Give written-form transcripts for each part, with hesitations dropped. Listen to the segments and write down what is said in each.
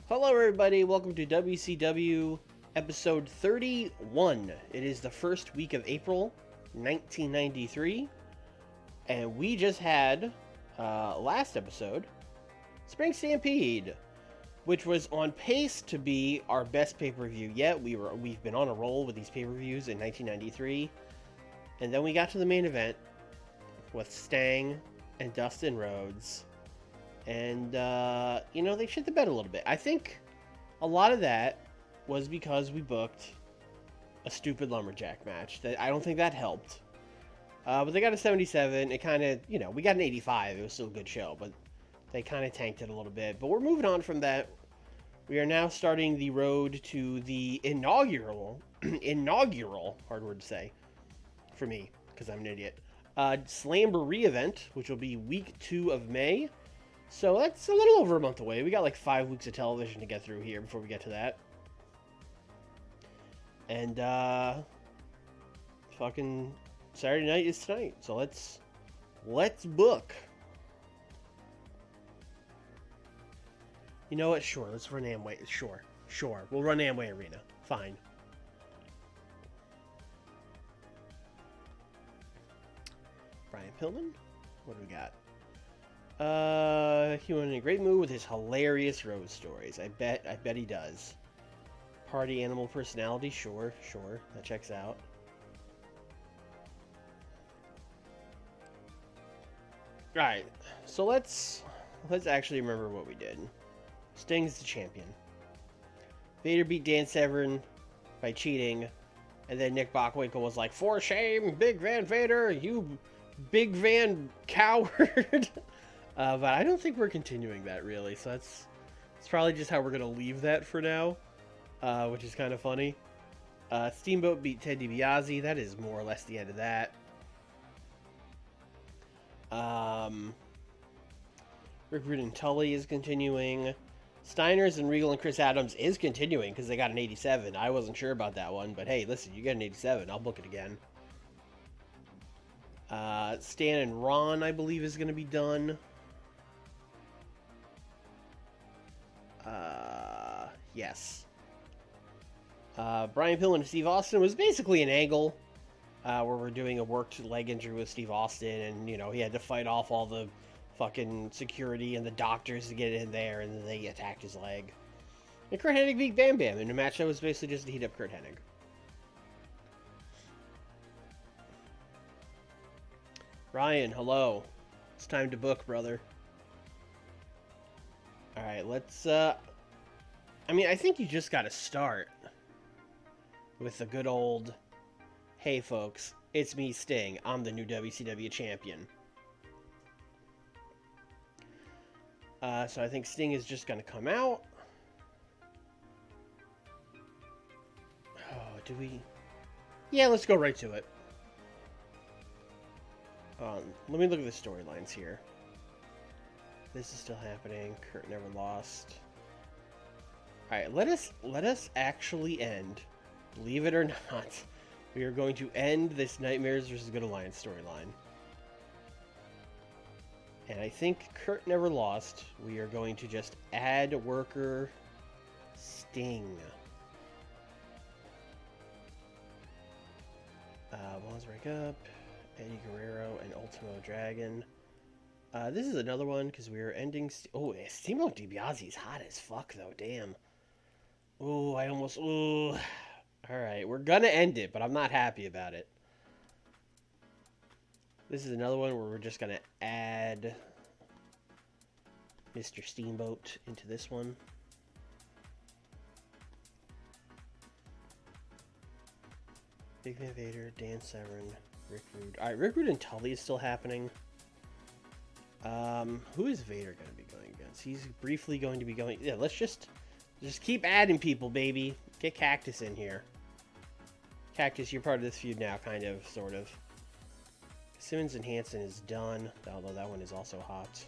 Hello, everybody. Welcome to WCW episode 31. It is the first week of April 1993, and we just had last episode, Spring Stampede, which was on pace to be our best pay-per-view yet. We've been on a roll with these pay-per-views in 1993, and then we got to the main event with Stang and Dustin Rhodes. And, they shit the bed a little bit. I think a lot of that was because we booked a stupid lumberjack match. I don't think that helped. But they got a 77. It kind of, we got an 85. It was still a good show, but they kind of tanked it a little bit. But we're moving on from that. We are now starting the road to the inaugural, hard word to say for me, because I'm an idiot, Slamboree event, which will be week 2 of May. So that's a little over a month away. We got like 5 weeks of television to get through here before we get to that. And, fucking Saturday night is tonight. So let's book. You know what? Sure. Let's run Amway. Sure. We'll run Amway Arena. Fine. Brian Pillman? What do we got? He went in a great mood with his hilarious road stories. I bet he does. Party animal personality, sure, that checks out. Alright, so let's actually remember what we did. Sting's the champion. Vader beat Dan Severn by cheating, and then Nick Bockwinkel was like, "For shame, Big Van Vader, you Big Van coward." But I don't think we're continuing that, really. So it's probably just how we're going to leave that for now, which is kind of funny. Steamboat beat Ted DiBiase. That is more or less the end of that. Rick Rude and Tully is continuing. Steiner's and Regal and Chris Adams is continuing because they got an 87. I wasn't sure about that one, but hey, listen, you get an 87. I'll book it again. Stan and Ron, I believe, is going to be done. Yes. Brian Pillman and Steve Austin was basically an angle where we're doing a worked leg injury with Steve Austin, and, he had to fight off all the fucking security and the doctors to get in there, and then they attacked his leg. And Kurt Hennig beat Bam Bam in a match that was basically just to heat up Kurt Hennig. Ryan, hello. It's time to book, brother. Alright, let's, I think you just gotta start with the good old, "Hey folks, it's me, Sting. I'm the new WCW champion." So I think Sting is just gonna come out. Oh, do we? Yeah, let's go right to it. Let me look at the storylines here. This is still happening. Kurt never lost. Alright, let us actually end. Believe it or not, we are going to end this Nightmares vs. Good Alliance storyline. And I think Kurt never lost. We are going to just add worker Sting. Walls break up. Eddie Guerrero and Ultimo Dragon. This is another one because we are ending. Steamboat DiBiase is hot as fuck though. Damn. Oh, I almost. Oh. All right, we're gonna end it, but I'm not happy about it. This is another one where we're just gonna add Mr. Steamboat into this one. Big Van Vader, Dan Severn, Rick Rude. All right, Rick Rude and Tully is still happening. Who is Vader going to be going against? He's briefly going to be going... Yeah, let's just keep adding people, baby. Get Cactus in here. Cactus, you're part of this feud now, kind of, sort of. Simmons and Hansen is done, although that one is also hot.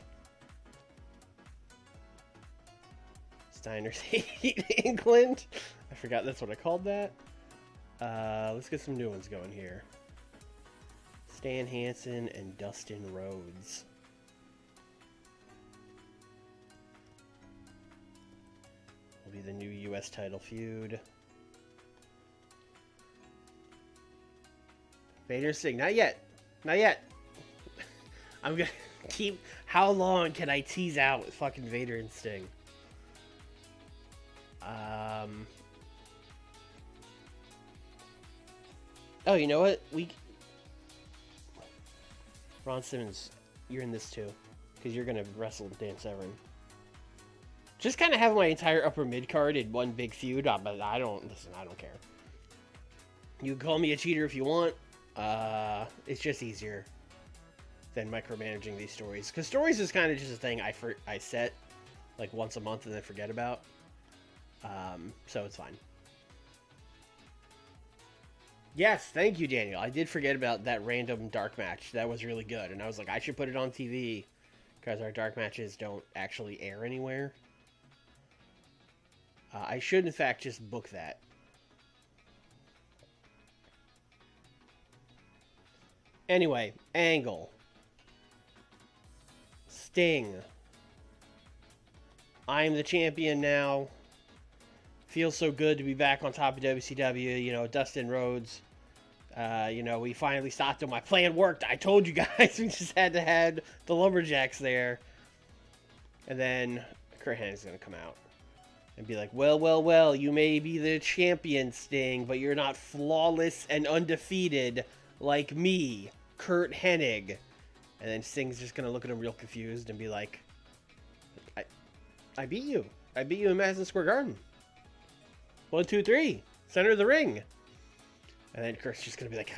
Steiner's Hate England. I forgot that's what I called that. Let's get some new ones going here. Stan Hansen and Dustin Rhodes. be the new U.S. title feud. Vader and Sting. Not yet. Not yet. I'm gonna keep... How long can I tease out with fucking Vader and Sting? Oh, you know what? Ron Simmons, you're in this too. Because you're gonna wrestle Dan Severn. Just kind of have my entire upper mid card in one big feud, but I don't care. You can call me a cheater if you want. It's just easier than micromanaging these stories. Because stories is kind of just a thing I set like once a month and then forget about. So it's fine. Yes, thank you, Daniel. I did forget about that random dark match. That was really good. And I was like, I should put it on TV. Because our dark matches don't actually air anywhere. I should, in fact, just book that. Anyway, Angle. Sting. I'm the champion now. Feels so good to be back on top of WCW. You know, Dustin Rhodes. You know, we finally stopped him. My plan worked. I told you guys. We just had to have the Lumberjacks there. And then Kurt Hennig's going to come out and be like, well, you may be the champion, Sting, but you're not flawless and undefeated like me, Kurt Hennig. And then Sting's just going to look at him real confused and be like, I beat you. I beat you in Madison Square Garden. 1, 2, 3. Center of the ring. And then Kurt's just going to be like,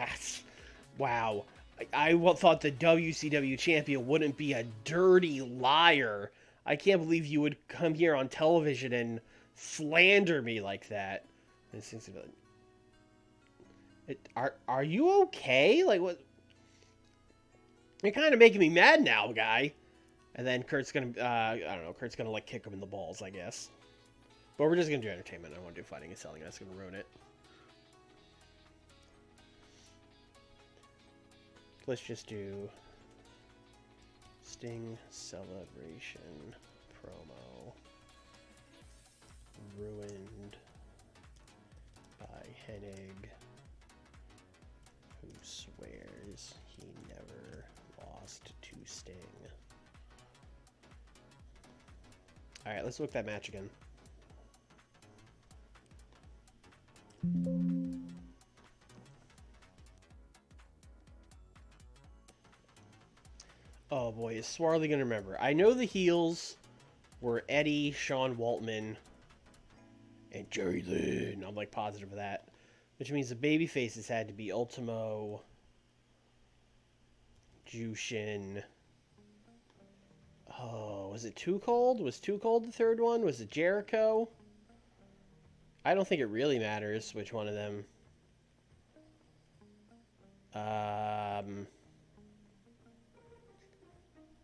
wow. I thought the WCW champion wouldn't be a dirty liar. I can't believe you would come here on television and slander me like that. And Sting's going to be like, are you okay? Like, what? You're kind of making me mad now, guy. And then Kurt's going to, I don't know, Kurt's going to, like, kick him in the balls, I guess. But we're just going to do entertainment. I don't want to do fighting and selling. That's going to ruin it. Let's just do Sting celebration promo. Ruined by Hennig, who swears he never lost to Sting. Alright, let's look at that match again. Oh boy, is Swarley gonna remember? I know the heels were Eddie, Sean Waltman, and Jerry Lynn. I'm like positive of that. Which means the baby faces had to be Ultimo, Jushin. Oh, was it Too Cold? Was Too Cold the third one? Was it Jericho? I don't think it really matters which one of them.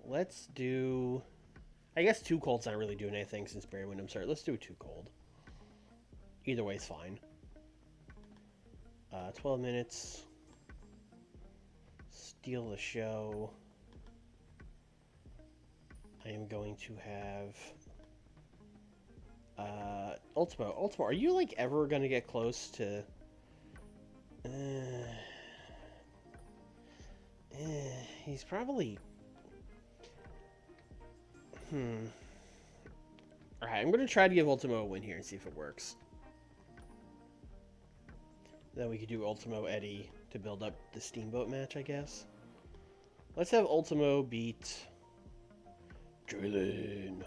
Let's do... I guess Too Cold's not really doing anything since Barry Windham's hurt. Let's do Too Cold. Either way is fine. 12 minutes. Steal the show. I am going to have... Ultimo. Ultimo, are you, like, ever going to get close to... he's probably... Alright, I'm going to try to give Ultimo a win here and see if it works. Then we could do Ultimo Eddie to build up the Steamboat match, I guess. Let's have Ultimo beat Jalen.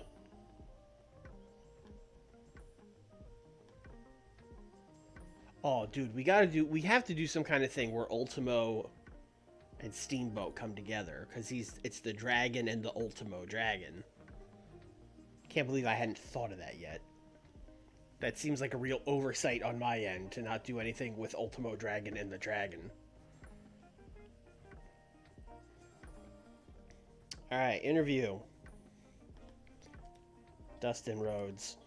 Oh, dude, we have to do some kind of thing where Ultimo and Steamboat come together, because it's the Dragon and the Ultimo Dragon. Can't believe I hadn't thought of that yet. That seems like a real oversight on my end to not do anything with Ultimo Dragon and the Dragon. Alright, interview. Dustin Rhodes.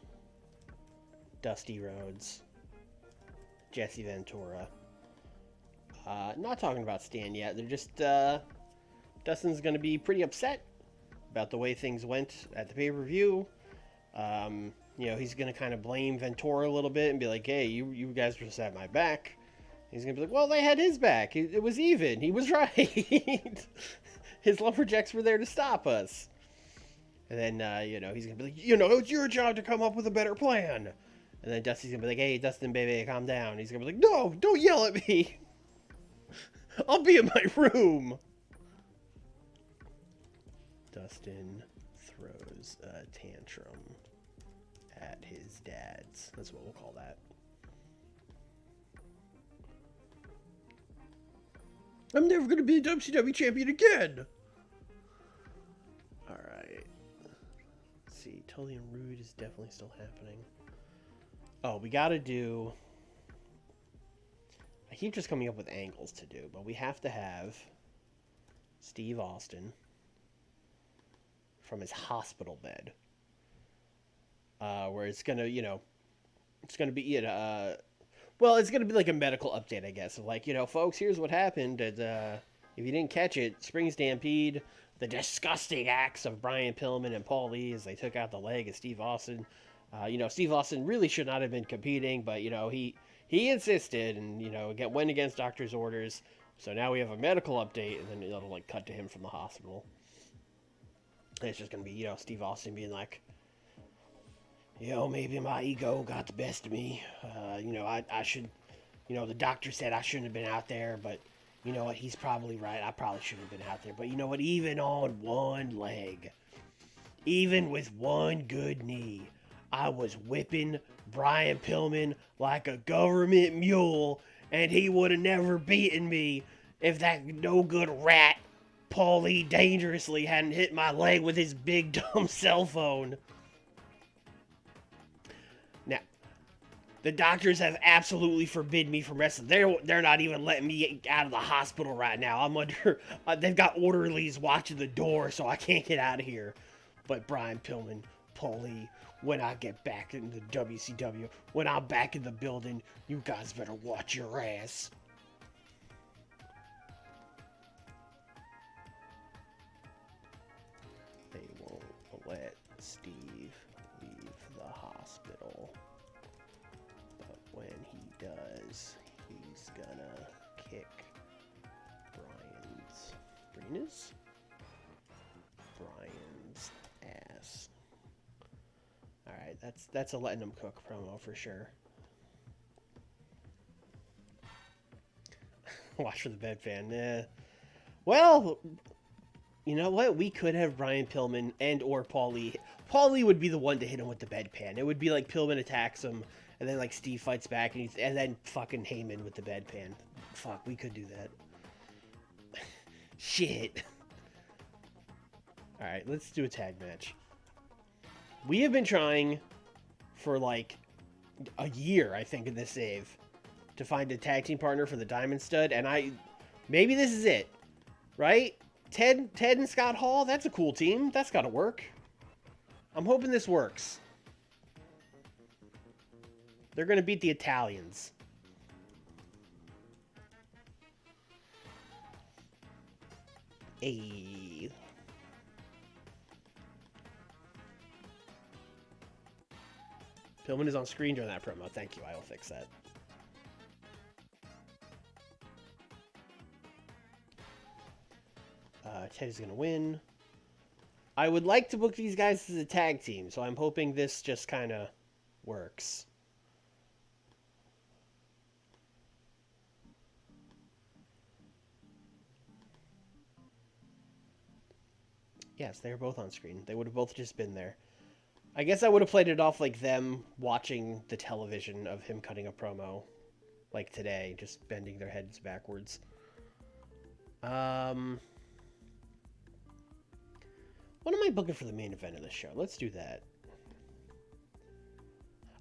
Dusty Rhodes. Jesse Ventura. Not talking about Stan yet. They're just, Dustin's going to be pretty upset about the way things went at the pay-per-view. He's going to kind of blame Ventura a little bit and be like, hey, you guys just had my back. He's going to be like, well, they had his back. It was even. He was right. His lumberjacks were there to stop us. And then, he's going to be like, it's your job to come up with a better plan. And then Dusty's going to be like, hey, Dustin, baby, calm down. He's going to be like, no, don't yell at me. I'll be in my room. Dustin throws a tantrum at his dad's. That's what we'll call that. I'm never going to be a WCW champion again. All right. Let's see. Tully and Rude is definitely still happening. Oh, we got to do... I keep just coming up with angles to do, but we have to have Steve Austin from his hospital bed. Where it's going to, it's going to be, it's going to be like a medical update, I guess. Of like, folks, here's what happened. And, if you didn't catch it, Spring Stampede, the disgusting acts of Brian Pillman and Paul Lee as they took out the leg of Steve Austin. Steve Austin really should not have been competing, but, he insisted and, went against doctor's orders. So now we have a medical update, and then it'll, like, cut to him from the hospital. And it's just going to be, Steve Austin being like, maybe my ego got the best of me. I should, the doctor said I shouldn't have been out there, but you know what? He's probably right. I probably shouldn't have been out there. But you know what? Even on one leg, even with one good knee, I was whipping Brian Pillman like a government mule, and he would have never beaten me if that no good rat, Paulie Dangerously, hadn't hit my leg with his big dumb cell phone. Now, the doctors have absolutely forbidden me from wrestling. They're not even letting me out of the hospital right now. I'm under... they've got orderlies watching the door, so I can't get out of here. But Brian Pillman, Paulie, when I get back in the WCW, when I'm back in the building, you guys better watch your ass. They won't let Steve leave the hospital. But when he does, he's gonna kick Brian's ass. Alright, that's a letting him cook promo for sure. Watch for the bedpan. Well, you know what? We could have Brian Pillman and or Paulie. Paulie would be the one to hit him with the bedpan. It would be like Pillman attacks him, and then like Steve fights back, and then fucking Heyman with the bedpan. Fuck, we could do that. Shit. Alright, let's do a tag match. We have been trying for like a year, I think, in this save to find a tag team partner for the Diamond Stud, and maybe this is it, right? Ted and Scott Hall, that's a cool team. That's got to work. I'm hoping this works. They're going to beat the Italians. Ayy. Pillman is on screen during that promo. Thank you. I will fix that. Ted is going to win. I would like to book these guys as a tag team, so I'm hoping this just kind of works. Yes, they're both on screen. They would have both just been there. I guess I would have played it off like them watching the television of him cutting a promo, like today, just bending their heads backwards. What am I booking for the main event of this show? Let's do that.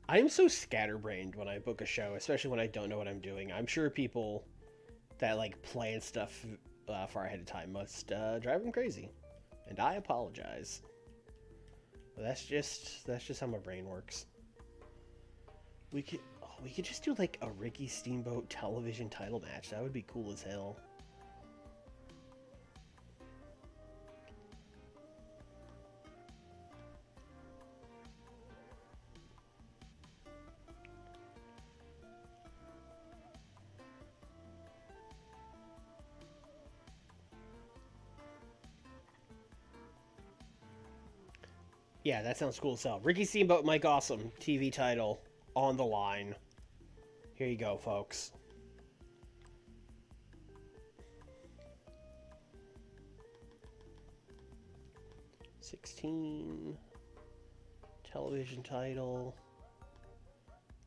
I'm so scatterbrained when I book a show, especially when I don't know what I'm doing. I'm sure people that like plan stuff far ahead of time must drive them crazy, and I apologize. But that's just how my brain works. We could just do like a Ricky Steamboat television title match. That would be cool as hell. Yeah, that sounds cool as hell. Ricky Steamboat, Mike Awesome, TV title on the line. Here you go, folks. $16 television title.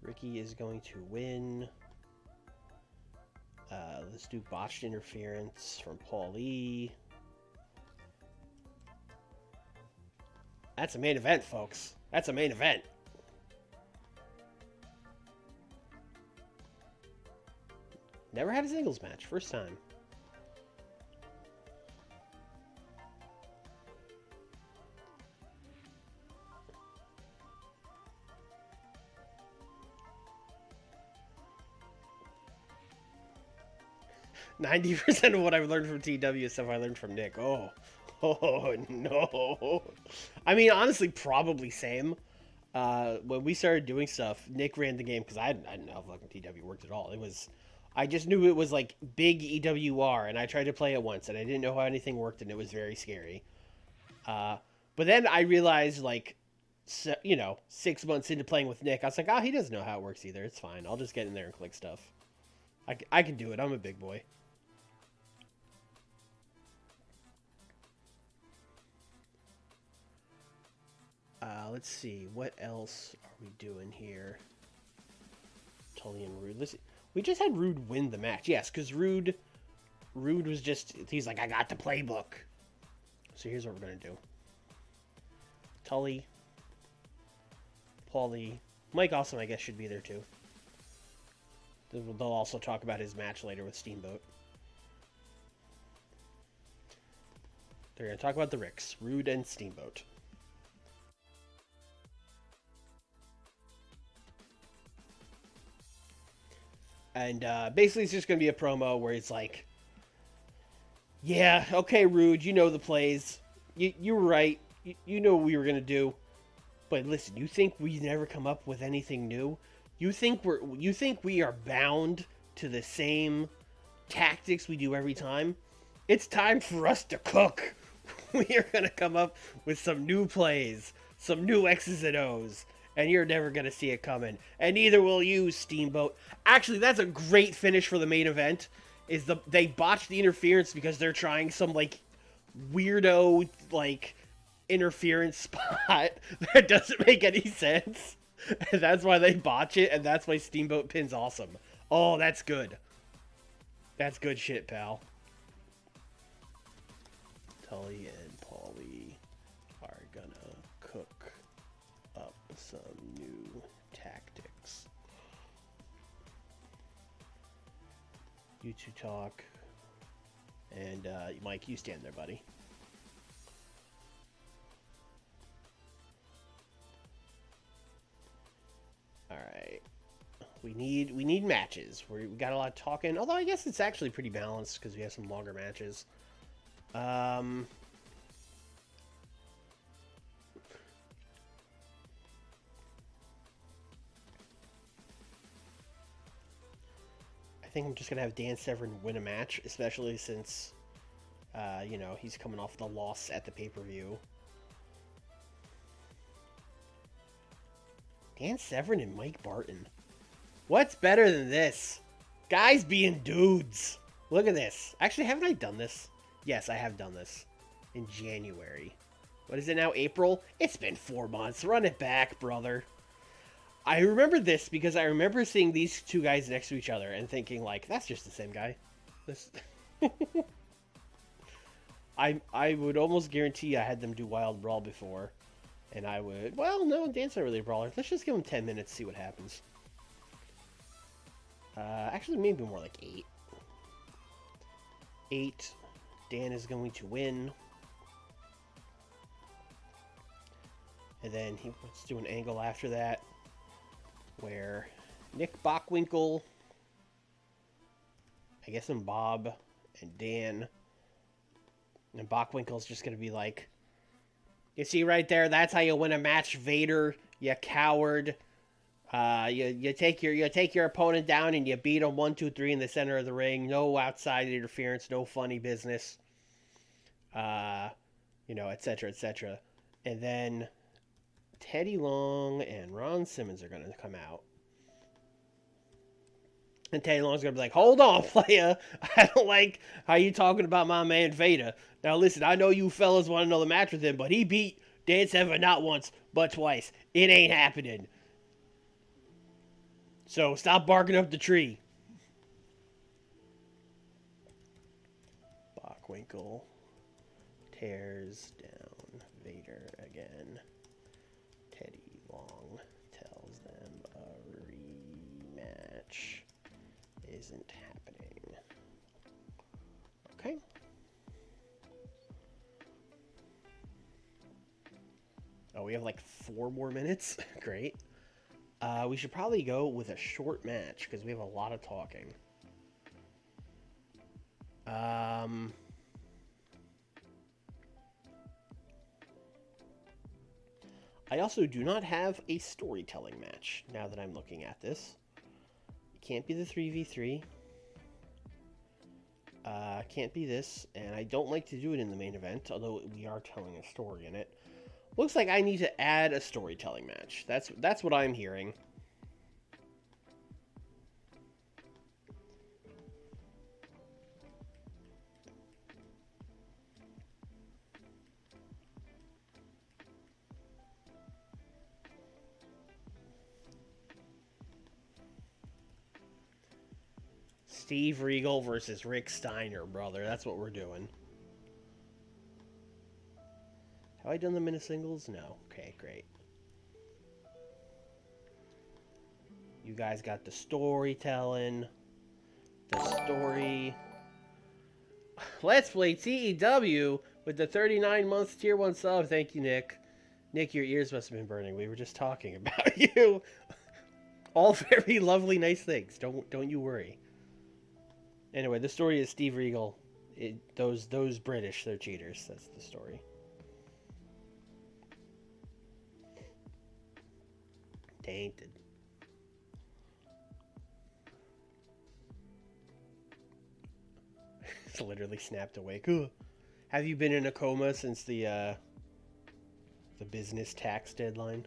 Ricky is going to win. Let's do botched interference from Paul Lee. That's a main event, folks. That's a main event. Never had a singles match. First time. %90 of what I've learned from TEW is stuff I learned from Nick. Oh no. I mean, honestly, probably same. When we started doing stuff, Nick ran the game because I didn't know how fucking TW worked at all. I just knew it was like big EWR, and I tried to play it once, and I didn't know how anything worked, and it was very scary. But then I realized, like, 6 months into playing with Nick, I was like, oh, he doesn't know how it works either. It's fine. I'll just get in there and click stuff. I can do it. I'm a big boy. Let's see. What else are we doing here? Tully and Rude. We just had Rude win the match. Yes, because Rude was just... He's like, I got the playbook. So here's what we're going to do. Tully. Paulie. Mike Awesome, I guess, should be there too. They'll also talk about his match later with Steamboat. They're going to talk about the Ricks. Rude and Steamboat. And basically it's just going to be a promo where it's like, yeah, okay, Rude, you know the plays. You were right. You know what we were going to do. But listen, you think we never come up with anything new? You think we are bound to the same tactics we do every time? It's time for us to cook. We are going to come up with some new plays, some new X's and O's. And you're never going to see it coming. And neither will you, Steamboat. Actually, that's a great finish for the main event. They botched the interference because they're trying some, like, weirdo, like, interference spot that doesn't make any sense. And that's why they botch it, and that's why Steamboat pins Awesome. Oh, that's good. That's good shit, pal. Tully and Paulie are gonna cook up some new tactics. You two talk. And Mike, you stand there, buddy. All right. We need matches. We got a lot of talking. Although I guess it's actually pretty balanced because we have some longer matches. I think I'm just gonna have Dan Severn win a match, especially since, he's coming off the loss at the pay-per-view. Dan Severn and Mike Barton. What's better than this? Guys being dudes. Look at this. Actually, haven't I done this? Yes, I have done this. In January. What is it now? April? It's been 4 months. Run it back, brother. I remember this because I remember seeing these two guys next to each other and thinking, like, that's just the same guy. This... I would almost guarantee I had them do Wild Brawl before. And I would... Well, no, Dan's not really a brawler. Let's just give him 10 minutes, see what happens. Actually, maybe more like 8. 8. Dan is going to win. And then let's do an angle after that where Nick Bockwinkel, I guess, and Bob and Dan, and Bockwinkel's just going to be like, you see right there, that's how you win a match, Vader, you coward. You take your opponent down and you beat him 1, 2, 3 in the center of the ring. No outside interference, no funny business. Et cetera, et cetera. And then Teddy Long and Ron Simmons are going to come out. And Teddy Long's going to be like, hold on, playa. I don't like how you talking about my man Vader. Now, listen, I know you fellas want another match with him, but he beat Dan Severn not once, but twice. It ain't happening. So stop barking up the tree. Bockwinkel tears down Vader again. Teddy Long tells them a rematch isn't happening. Okay. Oh, we have like 4 more minutes? Great. We should probably go with a short match because we have a lot of talking. I also do not have a storytelling match now that I'm looking at this. It can't be the 3v3. Can't be this, and I don't like to do it in the main event, although we are telling a story in it. Looks like I need to add a storytelling match. That's what I'm hearing. Steve Regal versus Rick Steiner, brother. That's what we're doing. Have I done them in a singles? No. Okay, great. You guys got the storytelling. The story. Let's play TEW with the 39 months tier 1 sub. Thank you, Nick. Nick, your ears must have been burning. We were just talking about you. All very lovely, nice things. Don't you worry. Anyway, the story is Steve Regal. Those British, they're cheaters. That's the story. Tainted. It's literally snapped awake. Have you been in a coma since the business tax deadline?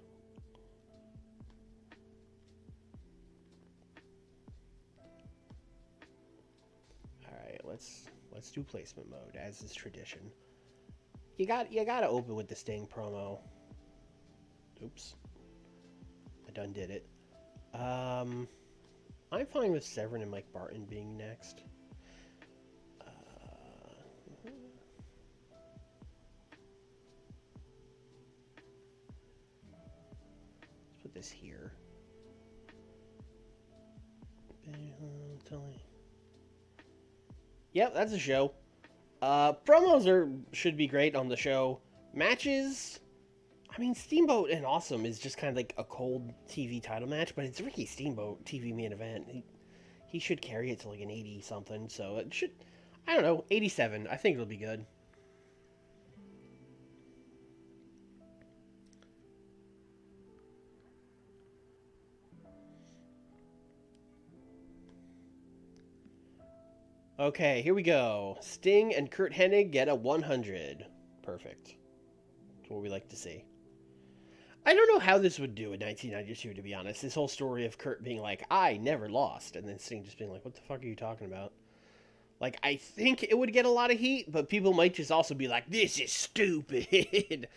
Let's do placement mode, as is tradition. You gotta open with the Sting promo. Oops. I done did it. I'm fine with Severn and Mike Barton being next. Let's put this here. Yep, that's a show. Promos should be great on the show. Matches, I mean, Steamboat and Awesome is just kind of like a cold TV title match, but it's Ricky Steamboat TV main event. He should carry it to like an 80 something, so it should, I don't know, 87. I think it'll be good. Okay, here we go. Sting and Kurt Hennig get a 100. Perfect. That's what we like to see. I don't know how this would do in 1992, to be honest. This whole story of Kurt being like, I never lost, and then Sting just being like, what the fuck are you talking about? Like, I think it would get a lot of heat, but people might just also be like, this is stupid.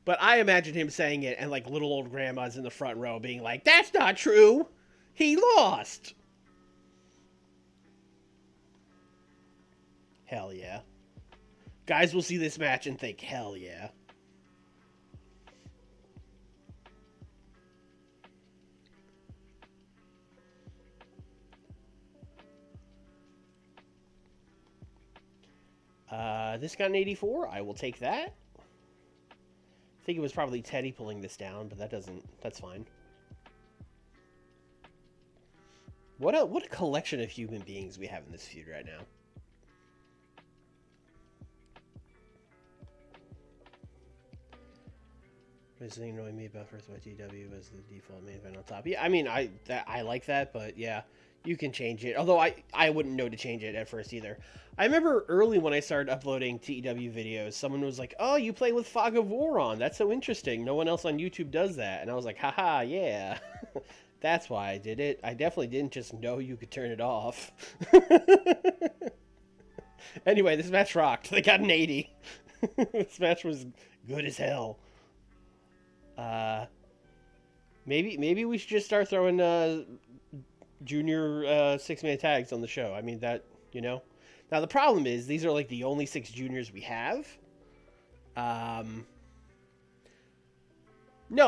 But I imagine him saying it and like little old grandmas in the front row being like, that's not true. He lost. Hell yeah. Guys will see this match and think, hell yeah. This got an 84. I will take that. I think it was probably Teddy pulling this down, but that's fine. What a collection of human beings we have in this feud right now. This thing annoying me about First by TEW as the default main event on top. Yeah, I mean, I like that, but yeah, you can change it. Although I wouldn't know to change it at first either. I remember early when I started uploading TEW videos, someone was like, "Oh, you play with Fog of War on? That's so interesting. No one else on YouTube does that." And I was like, "Haha, yeah." That's why I did it. I definitely didn't just know you could turn it off. Anyway, this match rocked. They got an 80. This match was good as hell. Maybe we should just start throwing junior 6-man tags on the show. I mean that, you know. Now the problem is these are like the only 6 juniors we have. No,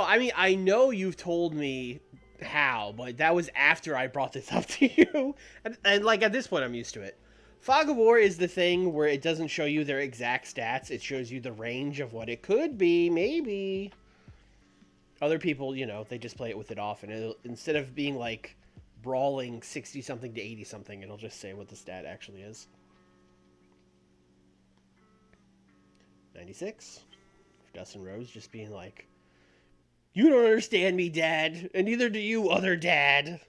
I mean I know you've told me how, but that was after I brought this up to you, and like at this point I'm used to it. Fog of War is the thing where it doesn't show you their exact stats; it shows you the range of what it could be, maybe. Other people, you know, they just play it with it off, and instead of being like brawling 60 something to 80 something, it'll just say what the stat actually is. 96. Dustin Rhodes just being like, "You don't understand me, Dad, and neither do you, other dad."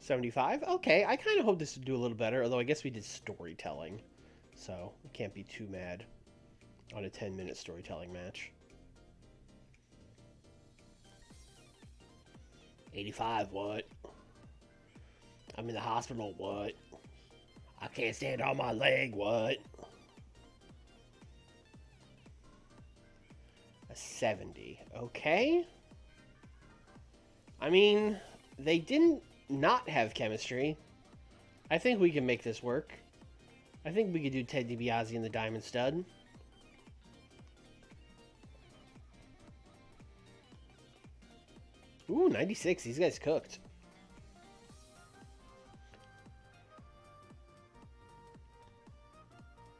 $75? Okay, I kind of hope this would do a little better, although I guess we did storytelling, so I can't be too mad on a 10-minute storytelling match. 85, what? I'm in the hospital, what? I can't stand on my leg, what? A 70, okay. I mean, they didn't not have chemistry. I think we can make this work. I think we could do Ted DiBiase and the Diamond Stud. Ooh, 96. These guys cooked.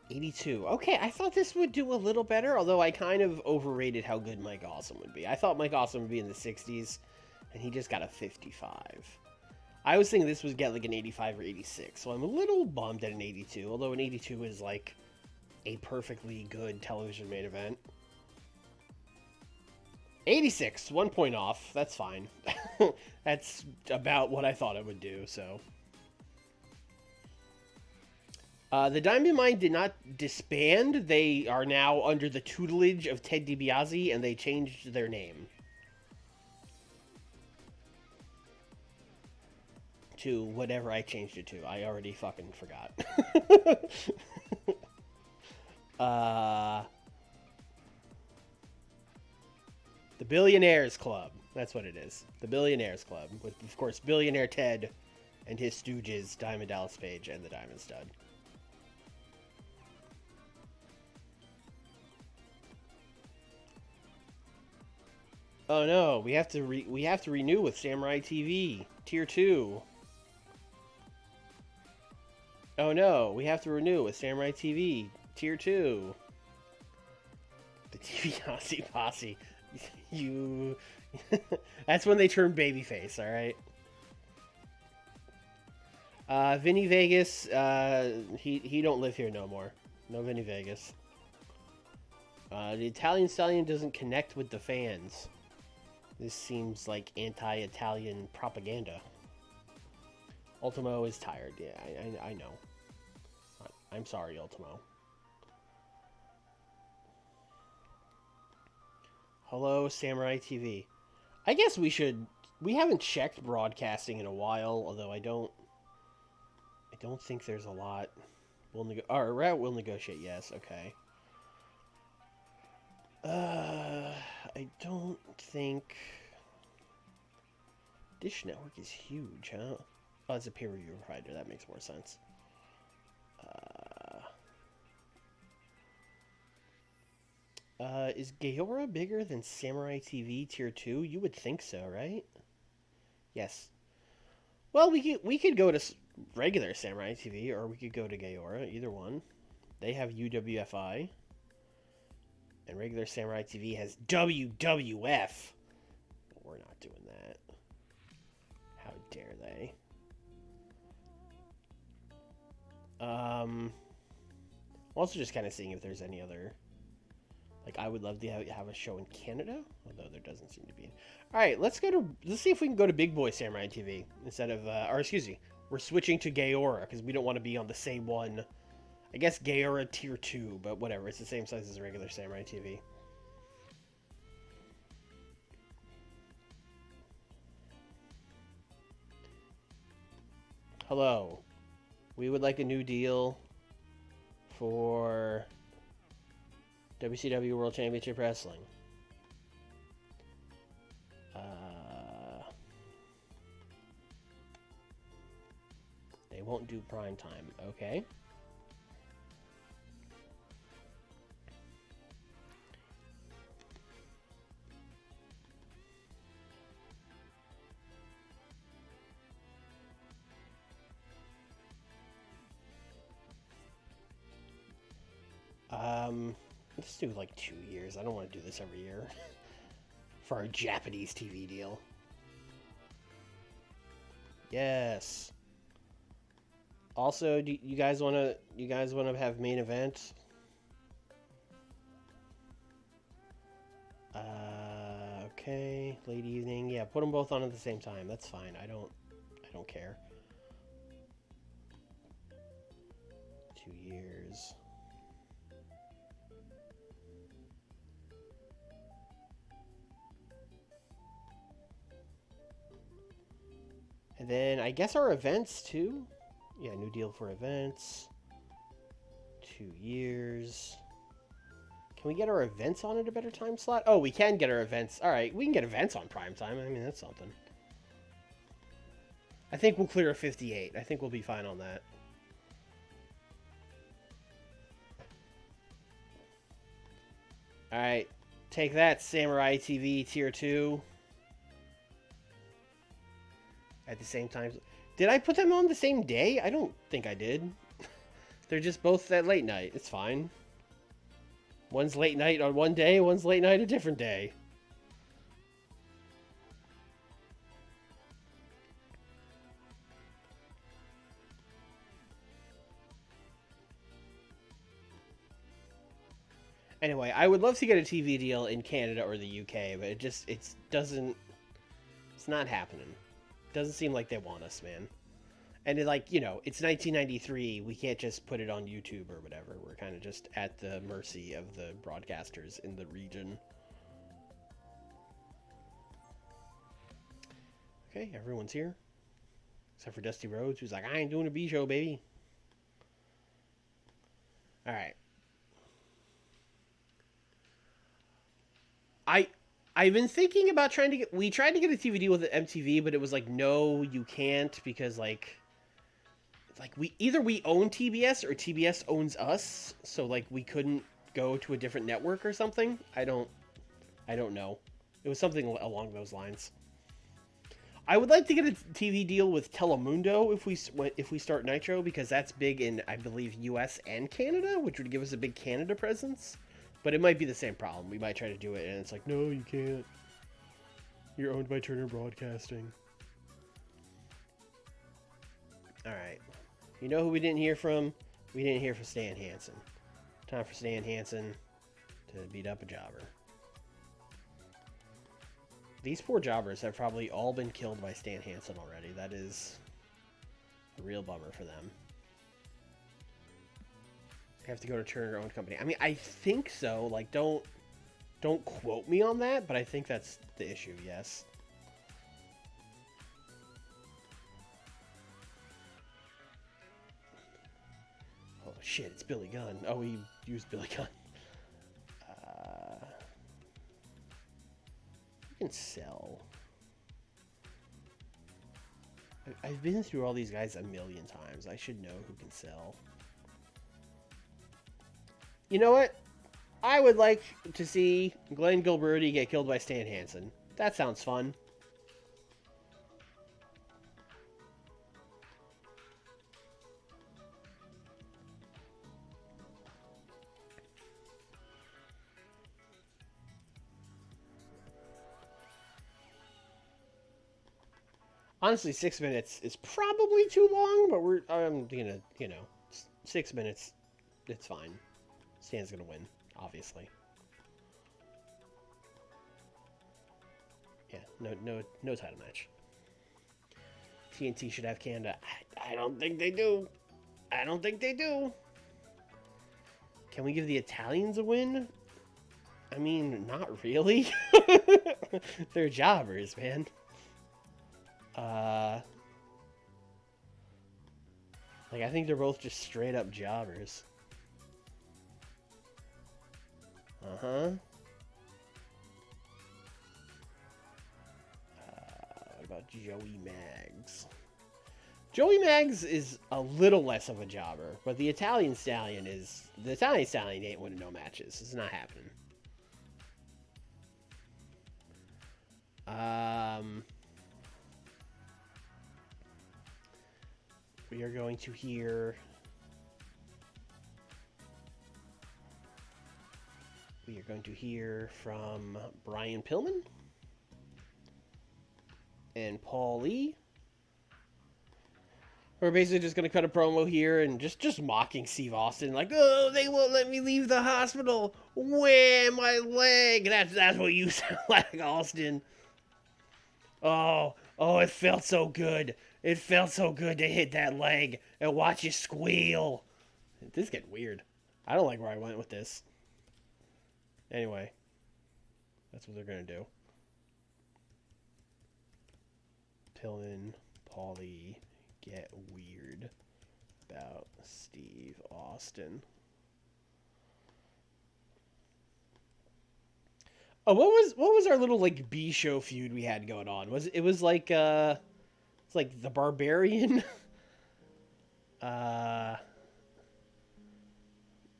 $82. Okay, I thought this would do a little better, although I kind of overrated how good Mike Awesome would be. I thought Mike Awesome would be in the 60s, and he just got a 55. I was thinking this would get like an 85 or 86, so I'm a little bummed at an 82, although an 82 is like a perfectly good television main event. 86, 1 point off. That's fine. That's about what I thought it would do, so. The Diamond Mine did not disband. They are now under the tutelage of Ted DiBiase, and they changed their name to whatever I changed it to. I already fucking forgot. The Billionaires Club. That's what it is. The Billionaires Club. With, of course, Billionaire Ted and his stooges, Diamond Dallas Page and the Diamond Stud. Oh no, we have to renew with Samurai TV Tier 2. Oh no, we have to renew with Samurai TV Tier 2. The DiBiase posse. You that's when they turn babyface, all right? Vinny Vegas, he don't live here no more. No Vinny Vegas. The Italian Stallion doesn't connect with the fans. This seems like anti-Italian propaganda. Ultimo is tired. Yeah, I know. I'm sorry, Ultimo. Hello, Samurai TV. I guess we should... We haven't checked broadcasting in a while, although I don't think there's a lot. We'll negotiate, yes, okay. I don't think... Dish Network is huge, huh? Oh, it's a peer review provider. That makes more sense. Is Gaora bigger than Samurai TV Tier 2? You would think so, right? Yes. Well, we could go to regular Samurai TV, or we could go to Gaora. Either one. They have UWFI. And regular Samurai TV has WWF. But we're not doing that. How dare they? I'm also just kind of seeing if there's any other. Like, I would love to have a show in Canada, although there doesn't seem to be. All right, let's see if we can go to Big Boy Samurai TV instead of, or excuse me, we're switching to Gaora because we don't want to be on the same one. I guess Gaora Tier 2, but whatever, it's the same size as regular Samurai TV. Hello. We would like a new deal for WCW World Championship Wrestling. They won't do prime time. Okay. Let's do like 2 years. I don't want to do this every year for our Japanese TV deal. Yes. Also, do you guys want to have main event? Okay, late evening. Yeah, put them both on at the same time. That's fine. I don't care. 2 years. And then I guess our events too. Yeah, new deal for events. 2 years. Can we get our events on at a better time slot? Oh, we can get our events. All right, we can get events on prime time. I mean, that's something. I think we'll clear a 58. I think we'll be fine on that. All right, take that, Samurai TV Tier 2. At the same time. Did I put them on the same day? I don't think I did. They're just both at late night. It's fine. One's late night on one day, one's late night a different day. Anyway, I would love to get a TV deal in Canada or the UK, but it doesn't, it's not happening. Doesn't seem like they want us, man. And it's 1993. We can't just put it on YouTube or whatever. We're kind of just at the mercy of the broadcasters in the region. Okay, everyone's here. Except for Dusty Rhodes, who's like, I ain't doing a B show, baby. Alright. I've been thinking about we tried to get a TV deal with MTV, but it was like, no, you can't, because we own TBS or TBS owns us, so we couldn't go to a different network or something. I don't know. It was something along those lines. I would like to get a TV deal with Telemundo if we start Nitro, because that's big in, I believe, US and Canada, which would give us a big Canada presence. But it might be the same problem. We might try to do it, and it's like, no, you can't. You're owned by Turner Broadcasting. Alright. You know who we didn't hear from? We didn't hear from Stan Hansen. Time for Stan Hansen to beat up a jobber. These poor jobbers have probably all been killed by Stan Hansen already. That is a real bummer for them. Have to go to Turner-owned company. I mean, I think so. Don't quote me on that, but I think that's the issue, yes. Oh, shit, it's Billy Gunn. Oh, he used Billy Gunn. You can sell. I've been through all these guys a million times. I should know who can sell. You know what? I would like to see Glenn Gilberti get killed by Stan Hansen. That sounds fun. Honestly, 6 minutes is probably too long, but I'm gonna, 6 minutes It's fine. Stan's gonna win, obviously. Yeah, no title match. TNT should have Canada. I don't think they do. I don't think they do. Can we give the Italians a win? I mean, not really. They're jobbers, man. Like, I think they're both just straight up jobbers. Uh-huh. What about Joey Maggs? Joey Maggs is a little less of a jobber, but the Italian Stallion is... The Italian Stallion ain't winning no matches. It's not happening. We are going to hear... We are going to hear from Brian Pillman and Paul Lee. We're basically just going to cut a promo here and just mocking Steve Austin. Like, oh, they won't let me leave the hospital. Wham, my leg. That's what you sound like, Austin. Oh, it felt so good. It felt so good to hit that leg and watch you squeal. This is getting weird. I don't like where I went with this. Anyway, that's what they're going to do. Pillman, Paulie, get weird about Steve Austin. Oh, what was our little like B show feud we had going on? It was like it's like the Barbarian.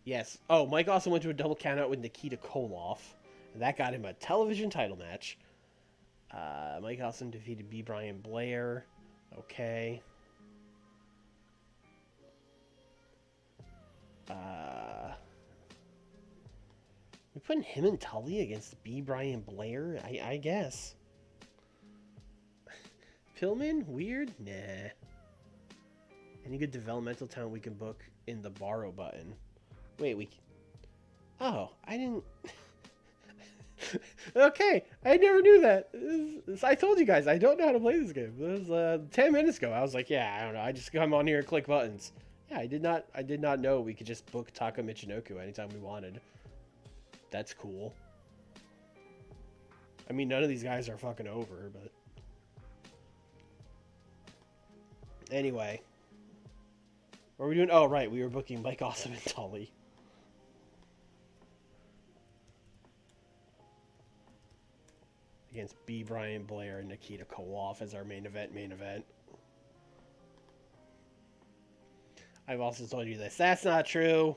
Yes. Oh, Mike also went to a double countout with Nikita Koloff, and that got him a television title match. Mike Awesome defeated B. Brian Blair. Okay. We putting him and Tully against B. Brian Blair? I guess. Pillman? Weird? Nah. Any good developmental talent we can book in the borrow button? Wait, Oh, I didn't... Okay, I never knew that. I told you guys, I don't know how to play this game. This was 10 minutes ago. I was like, yeah, I don't know. I just come on here and click buttons. Yeah, I did not know we could just book Taka Michinoku anytime we wanted. That's cool. I mean, none of these guys are fucking over, but... Anyway. What were we doing? Oh, right. We were booking Mike Awesome and Tully. Against B. Brian Blair and Nikita Koloff as our main event. I've also told you this. That's not true.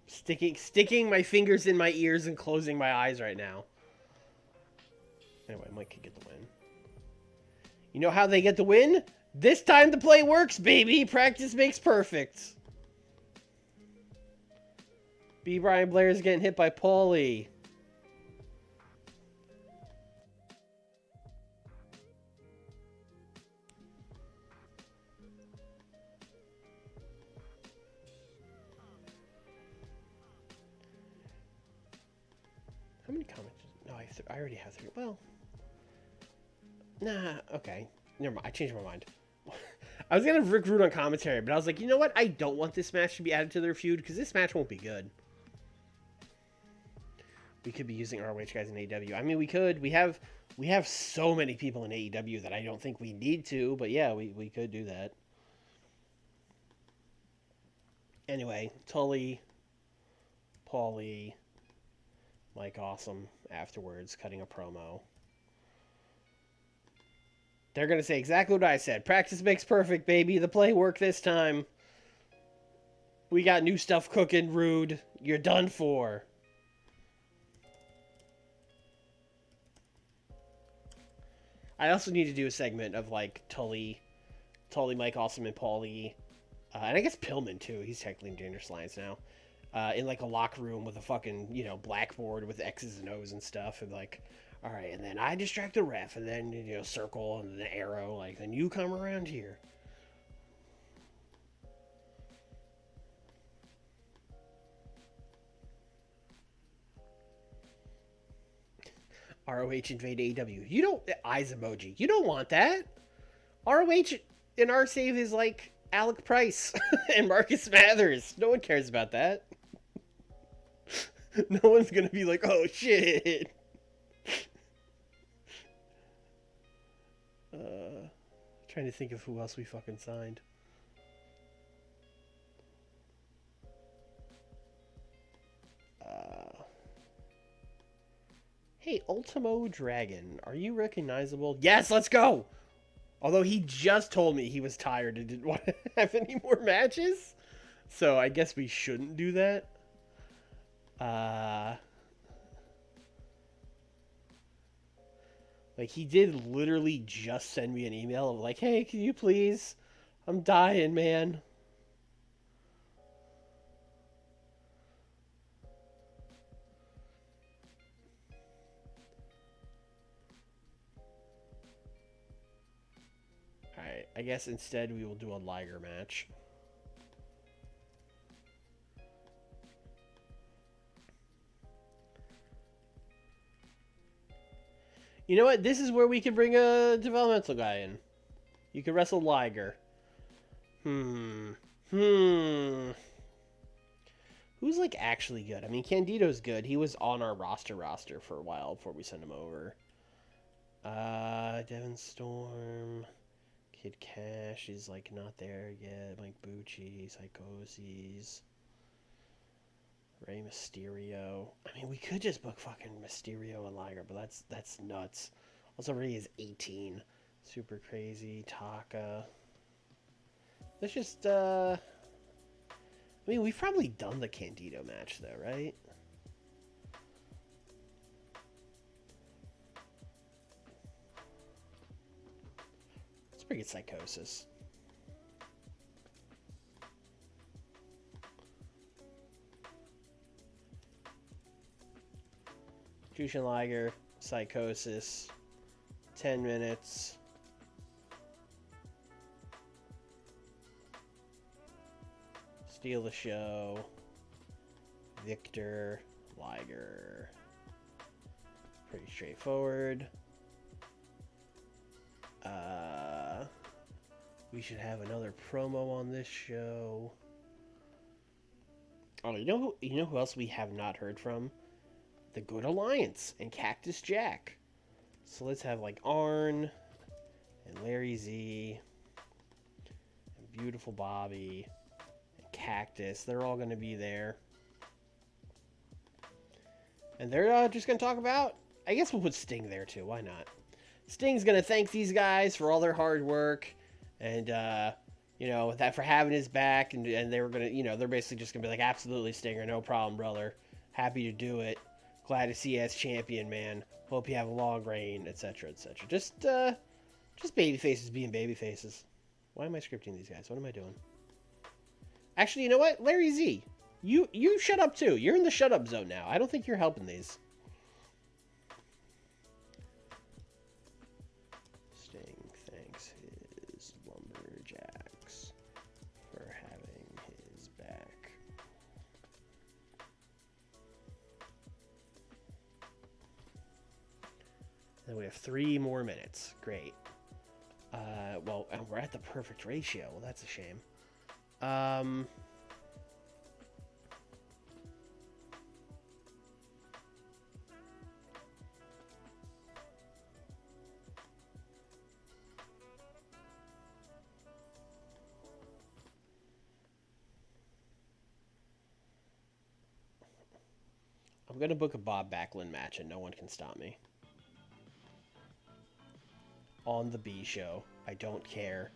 Sticking my fingers in my ears and closing my eyes right now. Anyway, Mike could get the win. You know how they get the win? This time the play works, baby. Practice makes perfect. B. Brian Blair is getting hit by Paulie. How many comments? No, I already have 3. Well, nah, okay. Never mind. I changed my mind. I was going to Rick Rude on commentary, but I was like, you know what? I don't want this match to be added to their feud because this match won't be good. We could be using ROH guys in AEW. I mean, we could. We have so many people in AEW that I don't think we need to, but yeah, we could do that. Anyway, Tully, Paulie, Mike Awesome afterwards, cutting a promo. They're going to say exactly what I said. Practice makes perfect, baby. The play worked this time. We got new stuff cooking, Rude. You're done for. I also need to do a segment of, like, Tully, Mike Awesome, and Paulie. And I guess Pillman, too. He's technically in Dangerous Alliance now. In, like, a locker room with a fucking, blackboard with X's and O's and stuff. And, like, all right, and then I distract the ref. And then, circle and then arrow. Like, then you come around here. ROH invade AEW. You don't eyes emoji. You don't want that. ROH in our save is like Alec Price and Marcus Mathers. No one cares about that. No one's gonna be like, oh shit. Trying to think of who else we fucking signed. Hey, Ultimo Dragon, are you recognizable? Yes, let's go! Although he just told me he was tired and didn't want to have any more matches. So I guess we shouldn't do that. Like, he did literally just send me an email of like, hey, can you please? I'm dying, man. Alright, I guess instead we will do a Liger match. You know what? This is where we can bring a developmental guy in. You can wrestle Liger. Who's like actually good? I mean, Candido's good. He was on our roster for a while before we sent him over. Devin Storm. Kid Cash is like not there yet. Mike Bucci, Psychosis. Rey Mysterio. I mean, we could just book fucking Mysterio and Liger, but that's nuts. Also, Rey is 18. Super crazy. Taka. Let's just, I mean, we've probably done the Candido match, though, right? Let's bring it Psychosis. Jushin Liger, Psychosis, 10 minutes. Steal the show. Victor Liger. Pretty straightforward. We should have another promo on this show. Oh, you know who else we have not heard from? The Good Alliance and Cactus Jack. So let's have like Arn and Larry Z and Beautiful Bobby and Cactus. They're all going to be there. And they're just going to talk about, I guess we'll put Sting there too. Why not? Sting's going to thank these guys for all their hard work and, you know, that for having his back. And they were going to, you know, they're basically just going to be like, absolutely, Stinger, no problem, brother. Happy to do it. Glad to see you as champion, man. Hope you have a long reign, etc., etc. Just baby faces being baby faces. Why am I scripting these guys? What am I doing? Actually, you know what? Larry Z, you shut up too. You're in the shut up zone now. I don't think you're helping these. Sting thanks his lumberjacks for having his back. Then we have 3 more minutes. Great. Well, and we're at the perfect ratio. Well, that's a shame. I'm going to book a Bob Backlund match and no one can stop me. On the B show. I don't care.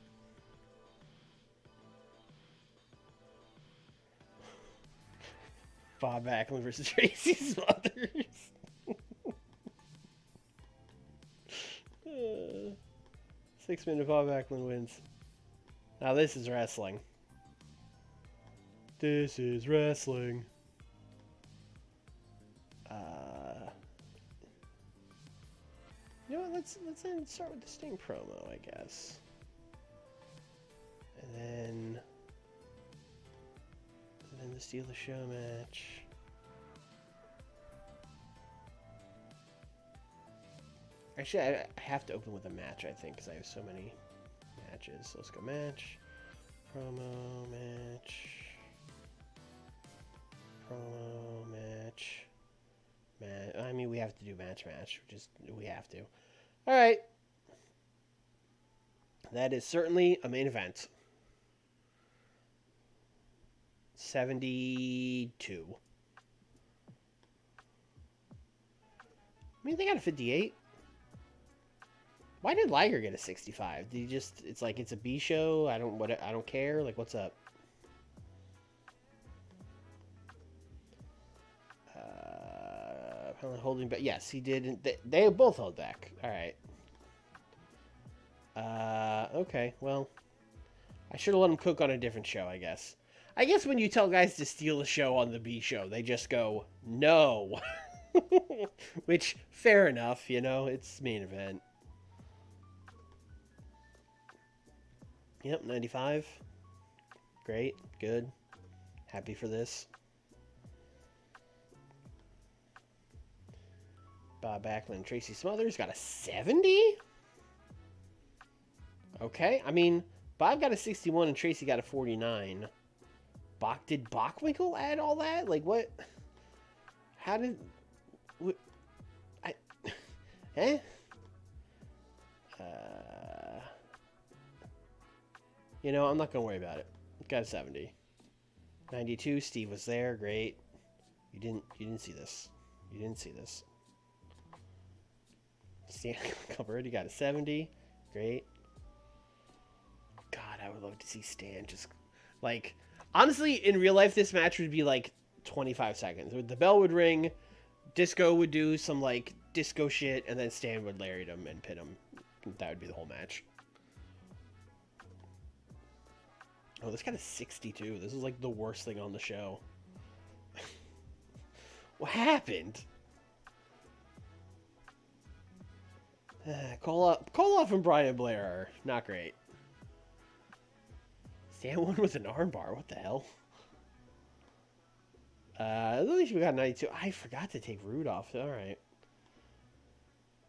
Bob Backlund versus Tracy Smothers. 6-minute Bob Backlund wins. Now this is wrestling. This is wrestling. You know what? Let's start with the Sting promo, I guess. And then the Steal the Show match. Actually, I have to open with a match, I think, because I have so many matches. Let's go match. Promo match. Promo match. I mean, we have to do match. We have to. All right. That is certainly a main event. 72. I mean, they got a 58. Why did Liger get a 65? Did he just? It's like it's a B show. I don't care. Like, what's up? Holding back. Yes, he did. They both held back. All right. Okay. Well, I should have let him cook on a different show, I guess. I guess when you tell guys to steal a show on the B show, they just go, no. Which, fair enough, you know, it's main event. Yep, 95. Great, good. Happy for this. Bob Backlund, Tracy Smothers got a 70? Okay, I mean, Bob got a 61 and Tracy got a 49. Did Bockwinkel add all that? Like, what? How did... What, eh? You know, I'm not going to worry about it. Got a 70. 92, Steve was there. Great. You didn't see this. You didn't see this. Stan already got a 70. Great. God, I would love to see Stan just, like, honestly, in real life, this match would be like 25 seconds. The bell would ring, Disco would do some, like, disco shit, and then Stan would lariat him and pin him. That would be the whole match. Oh, this got a 62. This is, like, the worst thing on the show. What happened? Koloff and Brian Blair are not great. Stan won with an armbar. What the hell? At least we got 92. I forgot to take Rude off. All right.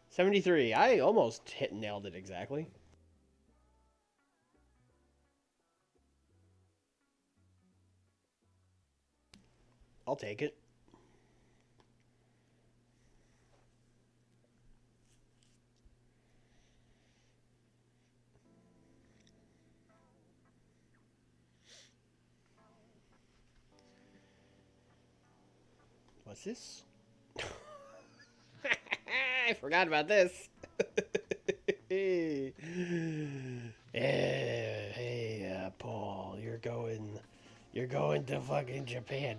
73. I almost nailed it exactly. I'll take it. What's this? I forgot about this. Hey, Paul, you're going to fucking Japan.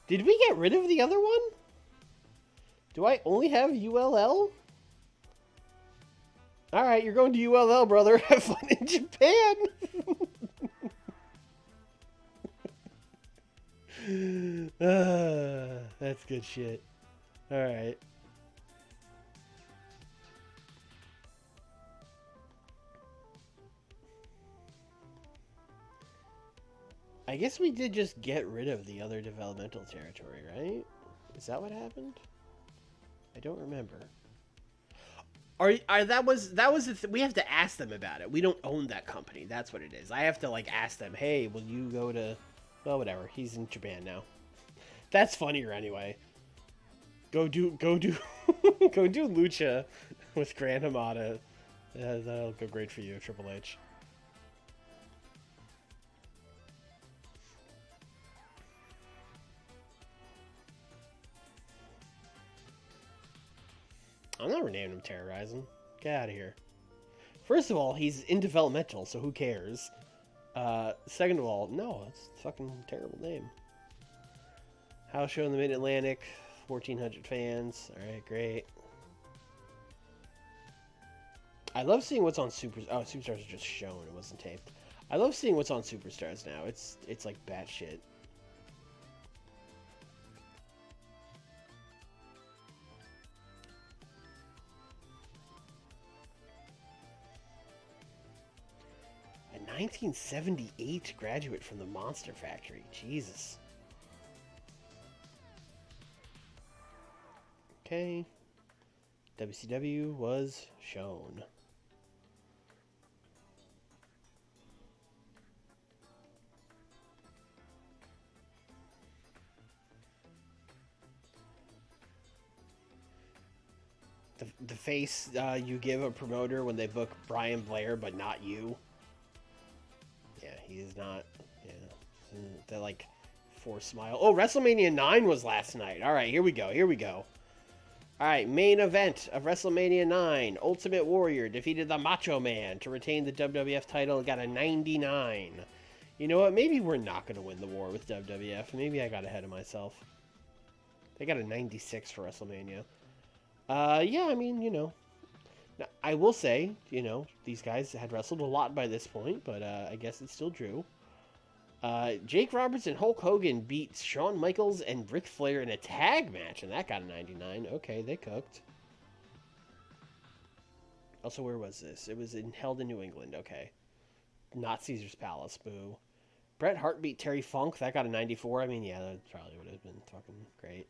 Did we get rid of the other one? Do I only have ULL? All right, you're going to ULL, brother. Have fun in Japan. That's good shit. All right. I guess we did just get rid of the other developmental territory, right? Is that what happened? I don't remember. We have to ask them about it. We don't own that company. That's what it is. I have to like ask them, "Hey, will you go to well, whatever. He's in Japan now." That's funnier anyway. Go do go do Lucha with Grand Hamada. That'll go great for you, Triple H. I'm not renaming him Terrorizing. Get out of here. First of all, he's in developmental, so who cares? Second of all, no, it's a fucking terrible name. House show in the Mid-Atlantic, 1,400 fans. Alright, great. I love seeing what's on Superstars. Oh, Superstars are just shown, it wasn't taped. I love seeing what's on Superstars now. It's like batshit. A 1978 graduate from the Monster Factory. Jesus. Okay. WCW was shown. The face you give a promoter when they book Brian Blair, but not you. Yeah, he is not. Yeah, they're like forced smile. Oh, WrestleMania 9 was last night. All right, here we go. Here we go. All right, main event of WrestleMania 9. Ultimate Warrior defeated the Macho Man to retain the WWF title and got a 99. You know what? Maybe we're not going to win the war with WWF. Maybe I got ahead of myself. They got a 96 for WrestleMania. Yeah, I mean, now, I will say, these guys had wrestled a lot by this point, but I guess it's still true. Jake Roberts and Hulk Hogan beat Shawn Michaels and Ric Flair in a tag match, and that got a 99. Okay, they cooked. Also, where was this? It was held in New England. Okay. Not Caesar's Palace. Boo. Bret Hart beat Terry Funk. That got a 94. I mean, yeah, that probably would have been fucking great.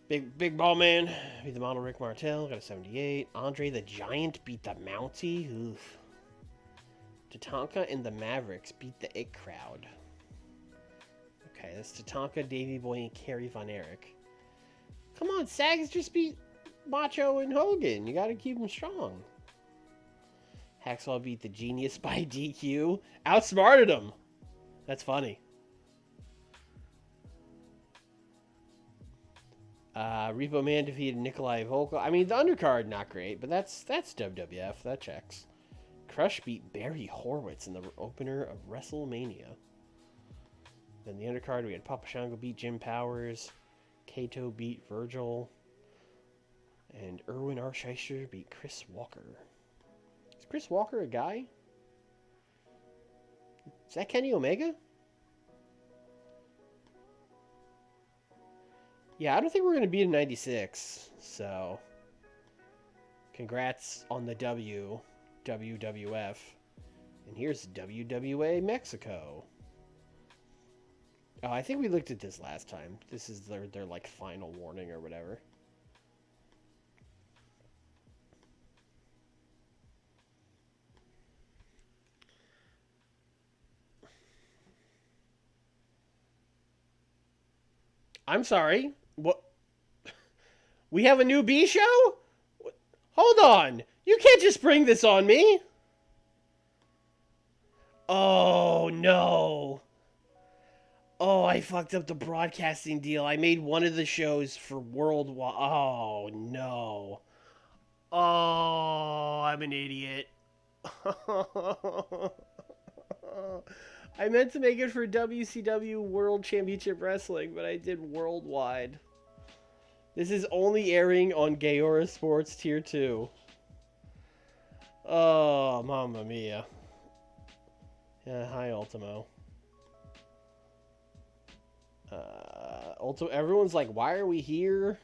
Big Ball Man beat the model Rick Martel. Got a 78. Andre the Giant beat the Mountie. Oof. Tatanka and the Mavericks beat the It Crowd. Okay, that's Tatanka, Davey Boy, and Kerry Von Erich. Come on, Sags just beat Macho and Hogan. You gotta keep them strong. Hacksaw beat the Genius by DQ. Outsmarted him. That's funny. Repo Man defeated Nikolai Volkov. I mean, the undercard, not great, but that's WWF. That checks. Crush beat Barry Horowitz in the opener of WrestleMania. Then the undercard, we had Papa Shango beat Jim Powers. Kato beat Virgil. And Erwin R. Scheister beat Chris Walker. Is Chris Walker a guy? Is that Kenny Omega? Yeah, I don't think we're going to beat a 96. So, congrats on the W. WWF. And here's WWA Mexico. Oh, I think we looked at this last time. This is their like final warning or whatever. I'm sorry. What? We have a new B show? Hold on. You can't just bring this on me. Oh, no. Oh, I fucked up the broadcasting deal. I made one of the shows for Worldwide. Oh, no. Oh, I'm an idiot. I meant to make it for WCW World Championship Wrestling, but I did Worldwide. This is only airing on Gaora Sports Tier 2. Oh, mamma mia. Yeah, hi, Ultimo. Everyone's like, why are we here?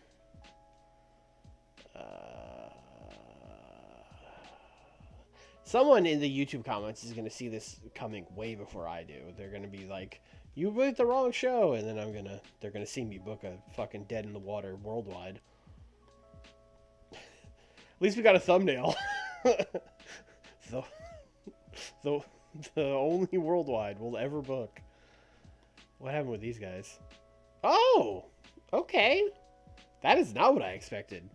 Someone in the YouTube comments is going to see this coming way before I do. They're going to be like, you booked the wrong show. And then they're going to see me book a fucking Dead in the Water Worldwide. At least we got a thumbnail. the only Worldwide we'll ever book. What happened with these guys? Oh, okay. That is not what I expected.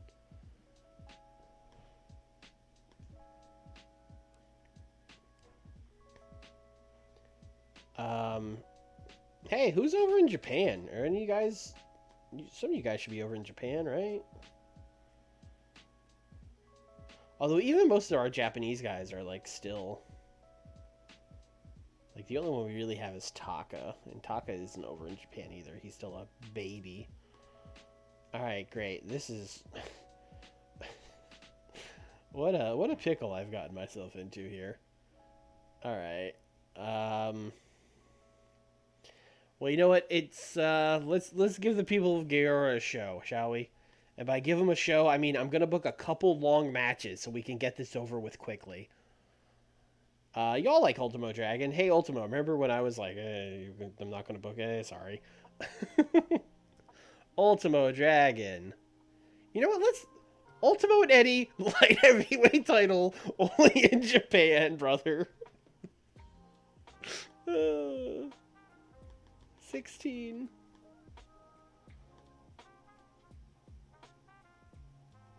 Hey, who's over in Japan? Are any of you guys... Some of you guys should be over in Japan, right? Although even most of our Japanese guys are, like, still... Like, the only one we really have is Taka. And Taka isn't over in Japan either. He's still a baby. Alright, great. This is... What a pickle I've gotten myself into here. Alright. Well, you know what? It's let's give the people of Gaora a show, shall we? And by give them a show, I mean I'm gonna book a couple long matches so we can get this over with quickly. Y'all like Ultimo Dragon? Hey, Ultimo, remember when I was like, I'm not gonna book it? Sorry. Ultimo Dragon. You know what? Ultimo and Eddie, light heavyweight title, only in Japan, brother. 16.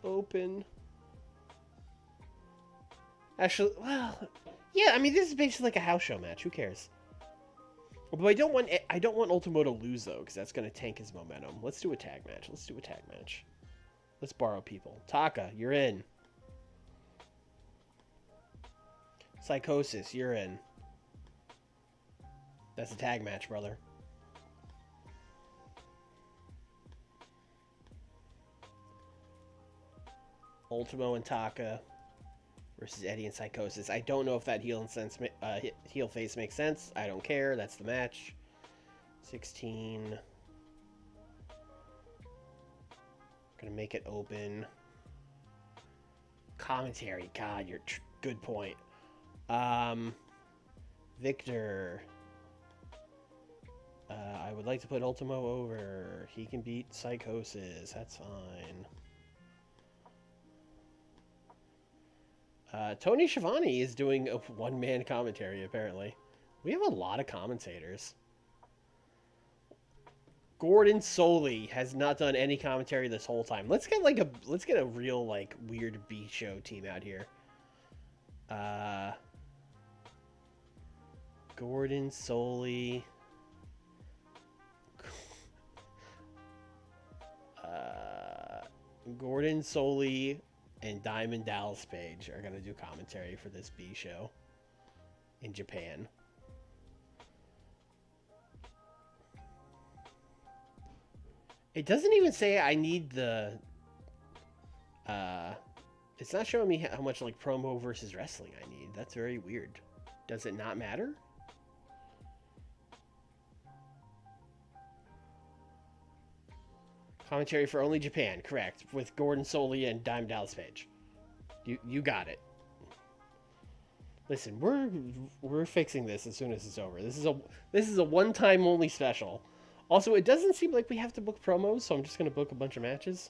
Open. Actually, well, yeah. I mean, this is basically like a house show match. Who cares? But I don't want Ultimo to lose though, because that's gonna tank his momentum. Let's do a tag match. Let's borrow people. Taka, you're in. Psychosis, you're in. That's a tag match, brother. Ultimo and Taka versus Eddie and Psychosis. I don't know if that heel face makes sense. I don't care. That's the match. 16. Gonna make it open. Commentary. God, you're good point. Victor. I would like to put Ultimo over. He can beat Psychosis. That's fine. Tony Schiavone is doing a one-man commentary, apparently. We have a lot of commentators. Gordon Soley has not done any commentary this whole time. Let's get a real like weird B show team out here. Gordon Soley. Gordon Soley and Diamond Dallas Page are gonna do commentary for this B show in Japan. It doesn't even say I need the. It's not showing me how much like promo versus wrestling I need. That's very weird. Does it not matter? Commentary for only Japan, correct? With Gordon Soley and Diamond Dallas Page. You got it. Listen, we're fixing this as soon as it's over. This is a one-time only special. Also, it doesn't seem like we have to book promos, so I'm just gonna book a bunch of matches.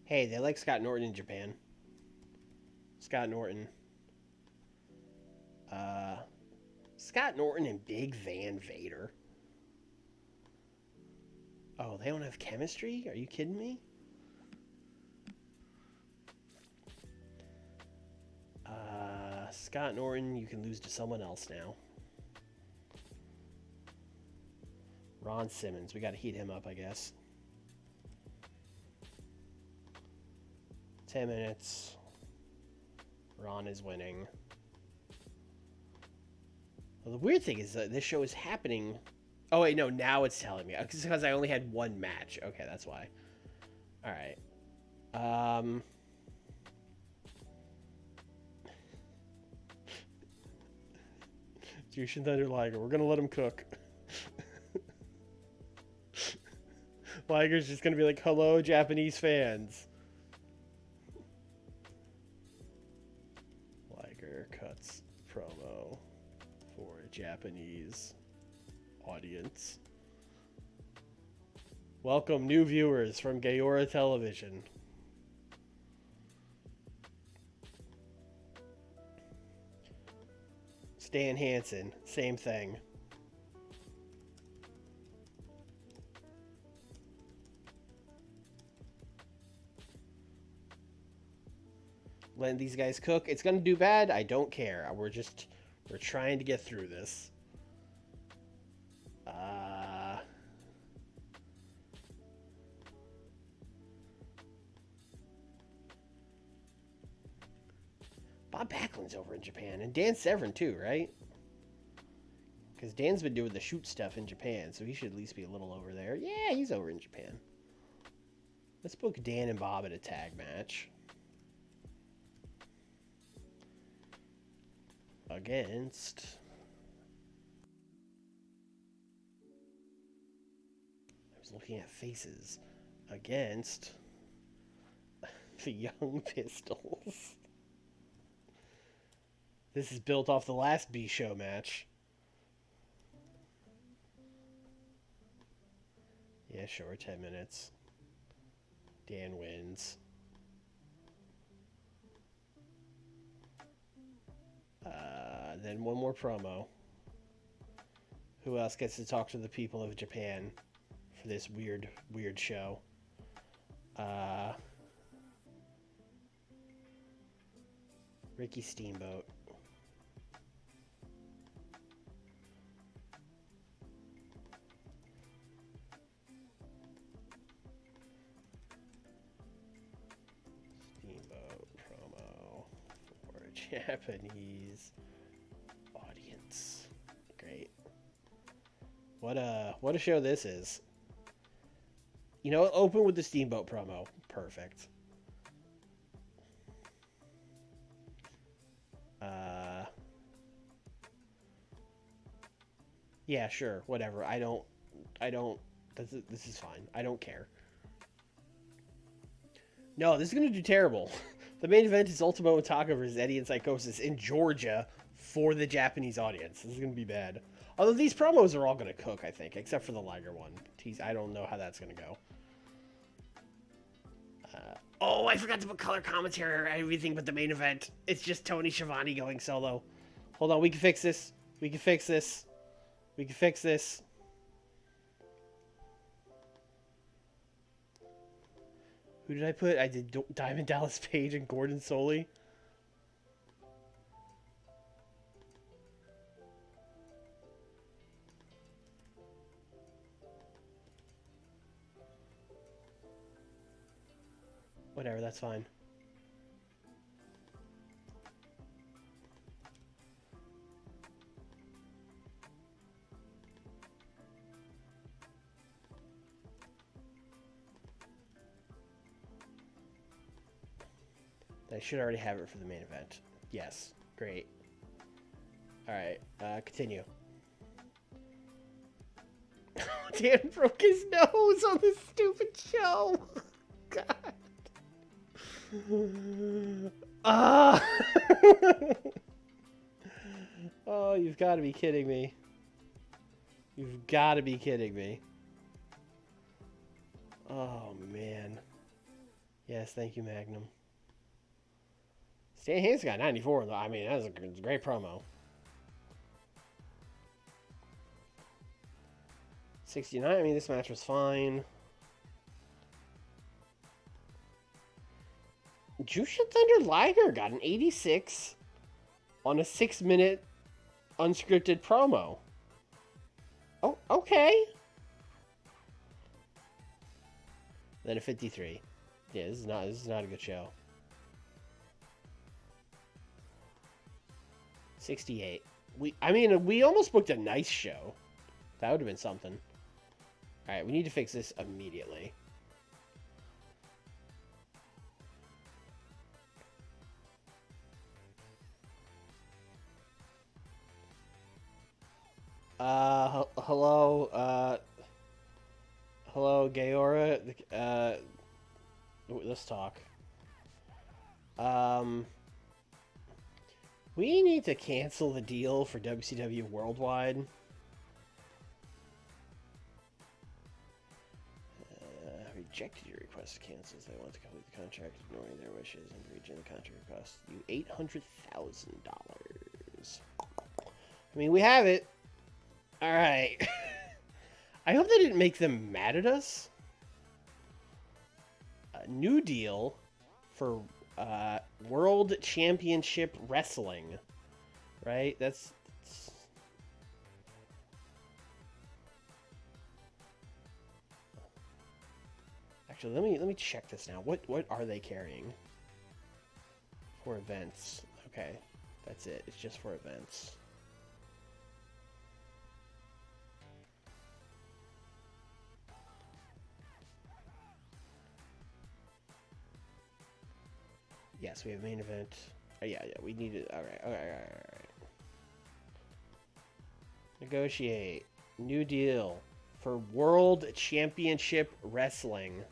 Hey, they like Scott Norton in Japan. Scott Norton. Scott Norton and Big Van Vader. Oh, they don't have chemistry? Are you kidding me? Scott Norton, you can lose to someone else now. Ron Simmons, we gotta heat him up, I guess. 10 minutes. Ron is winning. Well, the weird thing is that this show is happening. Oh, wait, no, now it's telling me. It's because I only had one match. Okay, that's why. All right. Jushin Thunder Liger. We're going to let him cook. Liger's just going to be like, hello, Japanese fans. Liger cuts promo for a Japanese audience. Welcome, new viewers from Gaora Television. Stan Hansen, same thing. Letting these guys cook. It's gonna do bad. I don't care. We're trying to get through this. Bob Backlund's over in Japan, and Dan Severn too, right? Because Dan's been doing the shoot stuff in Japan, so he should at least be a little over there. Yeah, he's over in Japan. Let's book Dan and Bob at a tag match. Against... I was looking at faces. Against... The Young Pistols. This is built off the last B-Show match. Yeah, sure, 10 minutes. Dan wins. Then one more promo. Who else gets to talk to the people of Japan for this weird show? Ricky Steamboat. Steamboat promo for Japanese audience. Great. What a show this is. You know, open with the Steamboat promo. Perfect. Yeah, sure, whatever. I don't. This is fine. I don't care. No, this is gonna do terrible. The main event is Ultimo Otaka versus Eddie and Psychosis in Georgia for the Japanese audience. This is gonna be bad. Although these promos are all gonna cook, I think, except for the Liger one. I don't know how that's gonna go. Oh, I forgot to put color commentary or everything but the main event. It's just Tony Schiavone going solo. Hold on, we can fix this. We can fix this. We can fix this. Who did I put? I did Diamond Dallas Page and Gordon Soley. Whatever, that's fine. I should already have it for the main event. Yes, great. Alright, continue. Dan broke his nose on this stupid show. God. Oh, you've got to be kidding me. You've got to be kidding me. Oh, man. Yes, thank you, Magnum. Stan Hansen got 94, though. I mean, that was a great promo. 69, I mean, this match was fine. Jushin Thunder Liger got an 86 on a 6-minute unscripted promo. Oh, okay. Then a 53. Yeah, this is not a good show. 68. We almost booked a nice show. That would have been something. All right, we need to fix this immediately. Hello, Gaora. Let's talk. We need to cancel the deal for WCW Worldwide. Rejected your request to cancel. They want to complete the contract, ignoring their wishes, and breaching the contract costs you $800,000. I mean, we have it. All right. I hope they didn't make them mad at us. A new deal for World Championship Wrestling, right? That's actually let me check this now. What are they carrying for events? Okay, that's it. It's just for events. Yes, we have main event. Oh, yeah, we need it. All right. Negotiate. New deal for World Championship Wrestling.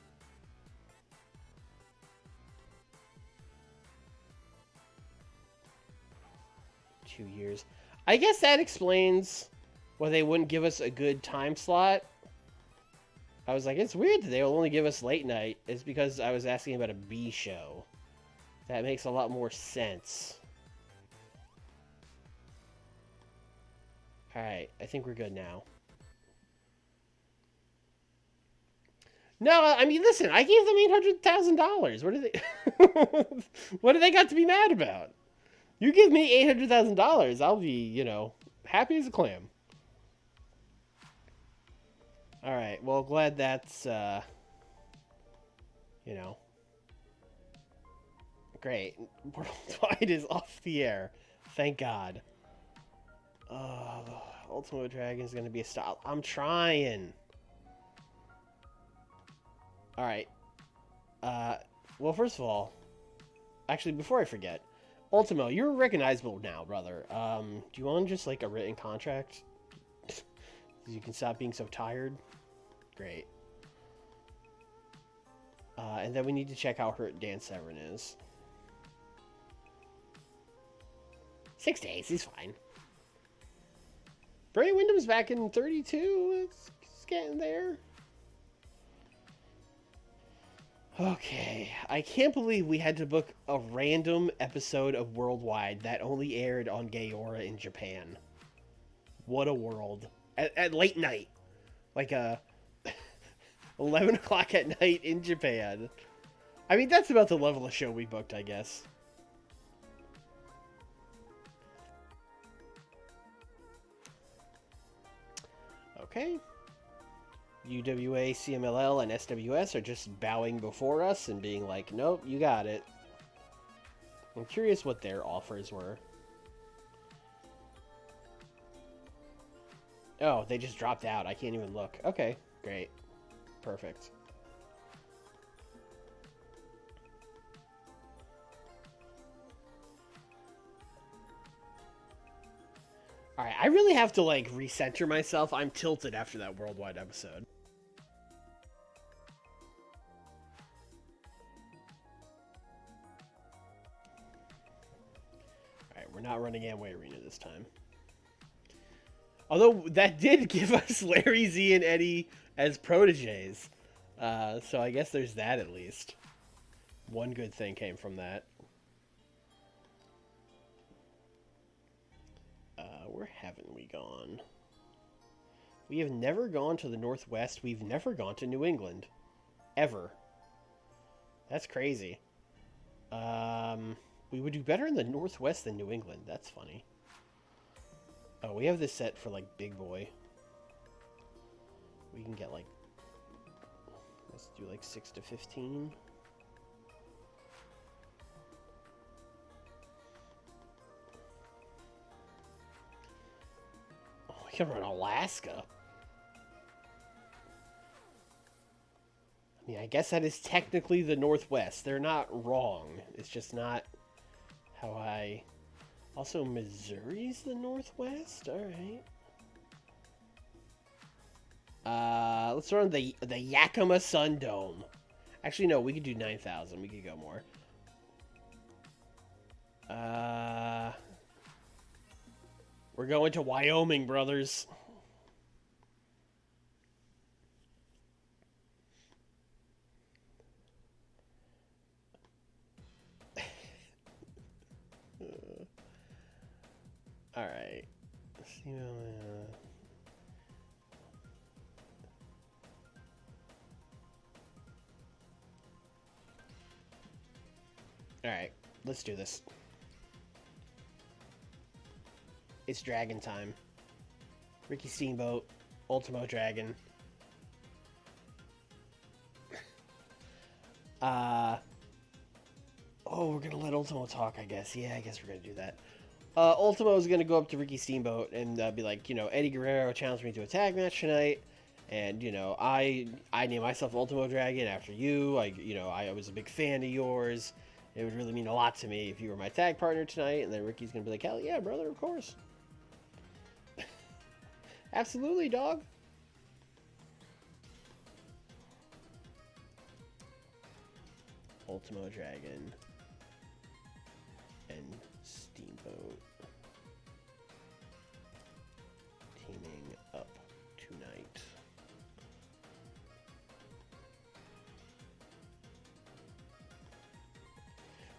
2 years. I guess that explains why they wouldn't give us a good time slot. I was like, it's weird that they will only give us late night. It's because I was asking about a B show. That makes a lot more sense. Alright, I think we're good now. No, I mean, listen, I gave them $800,000. What do they... what do they got to be mad about? You give me $800,000, I'll be, you know, happy as a clam. Alright, well, glad that's, you know... Great. Worldwide is off the air. Thank God. Ultimate Dragon is going to be a style. I'm trying. Alright. Well, first of all, actually, before I forget, Ultimo, you're recognizable now, brother. Do you want just, like, a written contract? So you can stop being so tired? Great. And then we need to check how hurt Dan Severn is. 6 days, he's fine. Bray Windham's back in 32. It's getting there. Okay, I can't believe we had to book a random episode of Worldwide that only aired on Gaora in Japan. What a world. At late night. Like 11 o'clock at night in Japan. I mean, that's about the level of show we booked, I guess. Okay. UWA, CMLL, and SWS are just bowing before us and being like, nope, you got it. I'm curious what their offers were. Oh, they just dropped out. I can't even look. Okay, great. Perfect. Alright, I really have to, like, recenter myself. I'm tilted after that Worldwide episode. Alright, we're not running Amway Arena this time. Although, that did give us Larry, Z, and Eddie as proteges. So I guess there's that at least. One good thing came from that. Where haven't we gone? We have never gone to the Northwest. We've never gone to New England. Ever. That's crazy. We would do better in the Northwest than New England. That's funny. Oh, we have this set for, like, Big Boy. We can get, like... Let's do, like, 6 to 15. We can run Alaska. I mean, I guess that is technically the Northwest. They're not wrong. It's just not how I... Also, Missouri's the Northwest? Alright. Let's run the Yakima Sun Dome. Actually, no, we could do 9,000. We could go more. We're going to Wyoming, brothers. Alright. Alright, let's do this. It's Dragon time. Ricky Steamboat, Ultimo Dragon. Oh, we're gonna let Ultimo talk, I guess. Yeah, I guess we're gonna do that. Ultimo is gonna go up to Ricky Steamboat and be like, you know, Eddie Guerrero challenged me to a tag match tonight, and you know, I named myself Ultimo Dragon after you. I was a big fan of yours. It would really mean a lot to me if you were my tag partner tonight. And then Ricky's gonna be like, hell yeah, brother, of course. Absolutely, dog. Ultimo Dragon and Steamboat.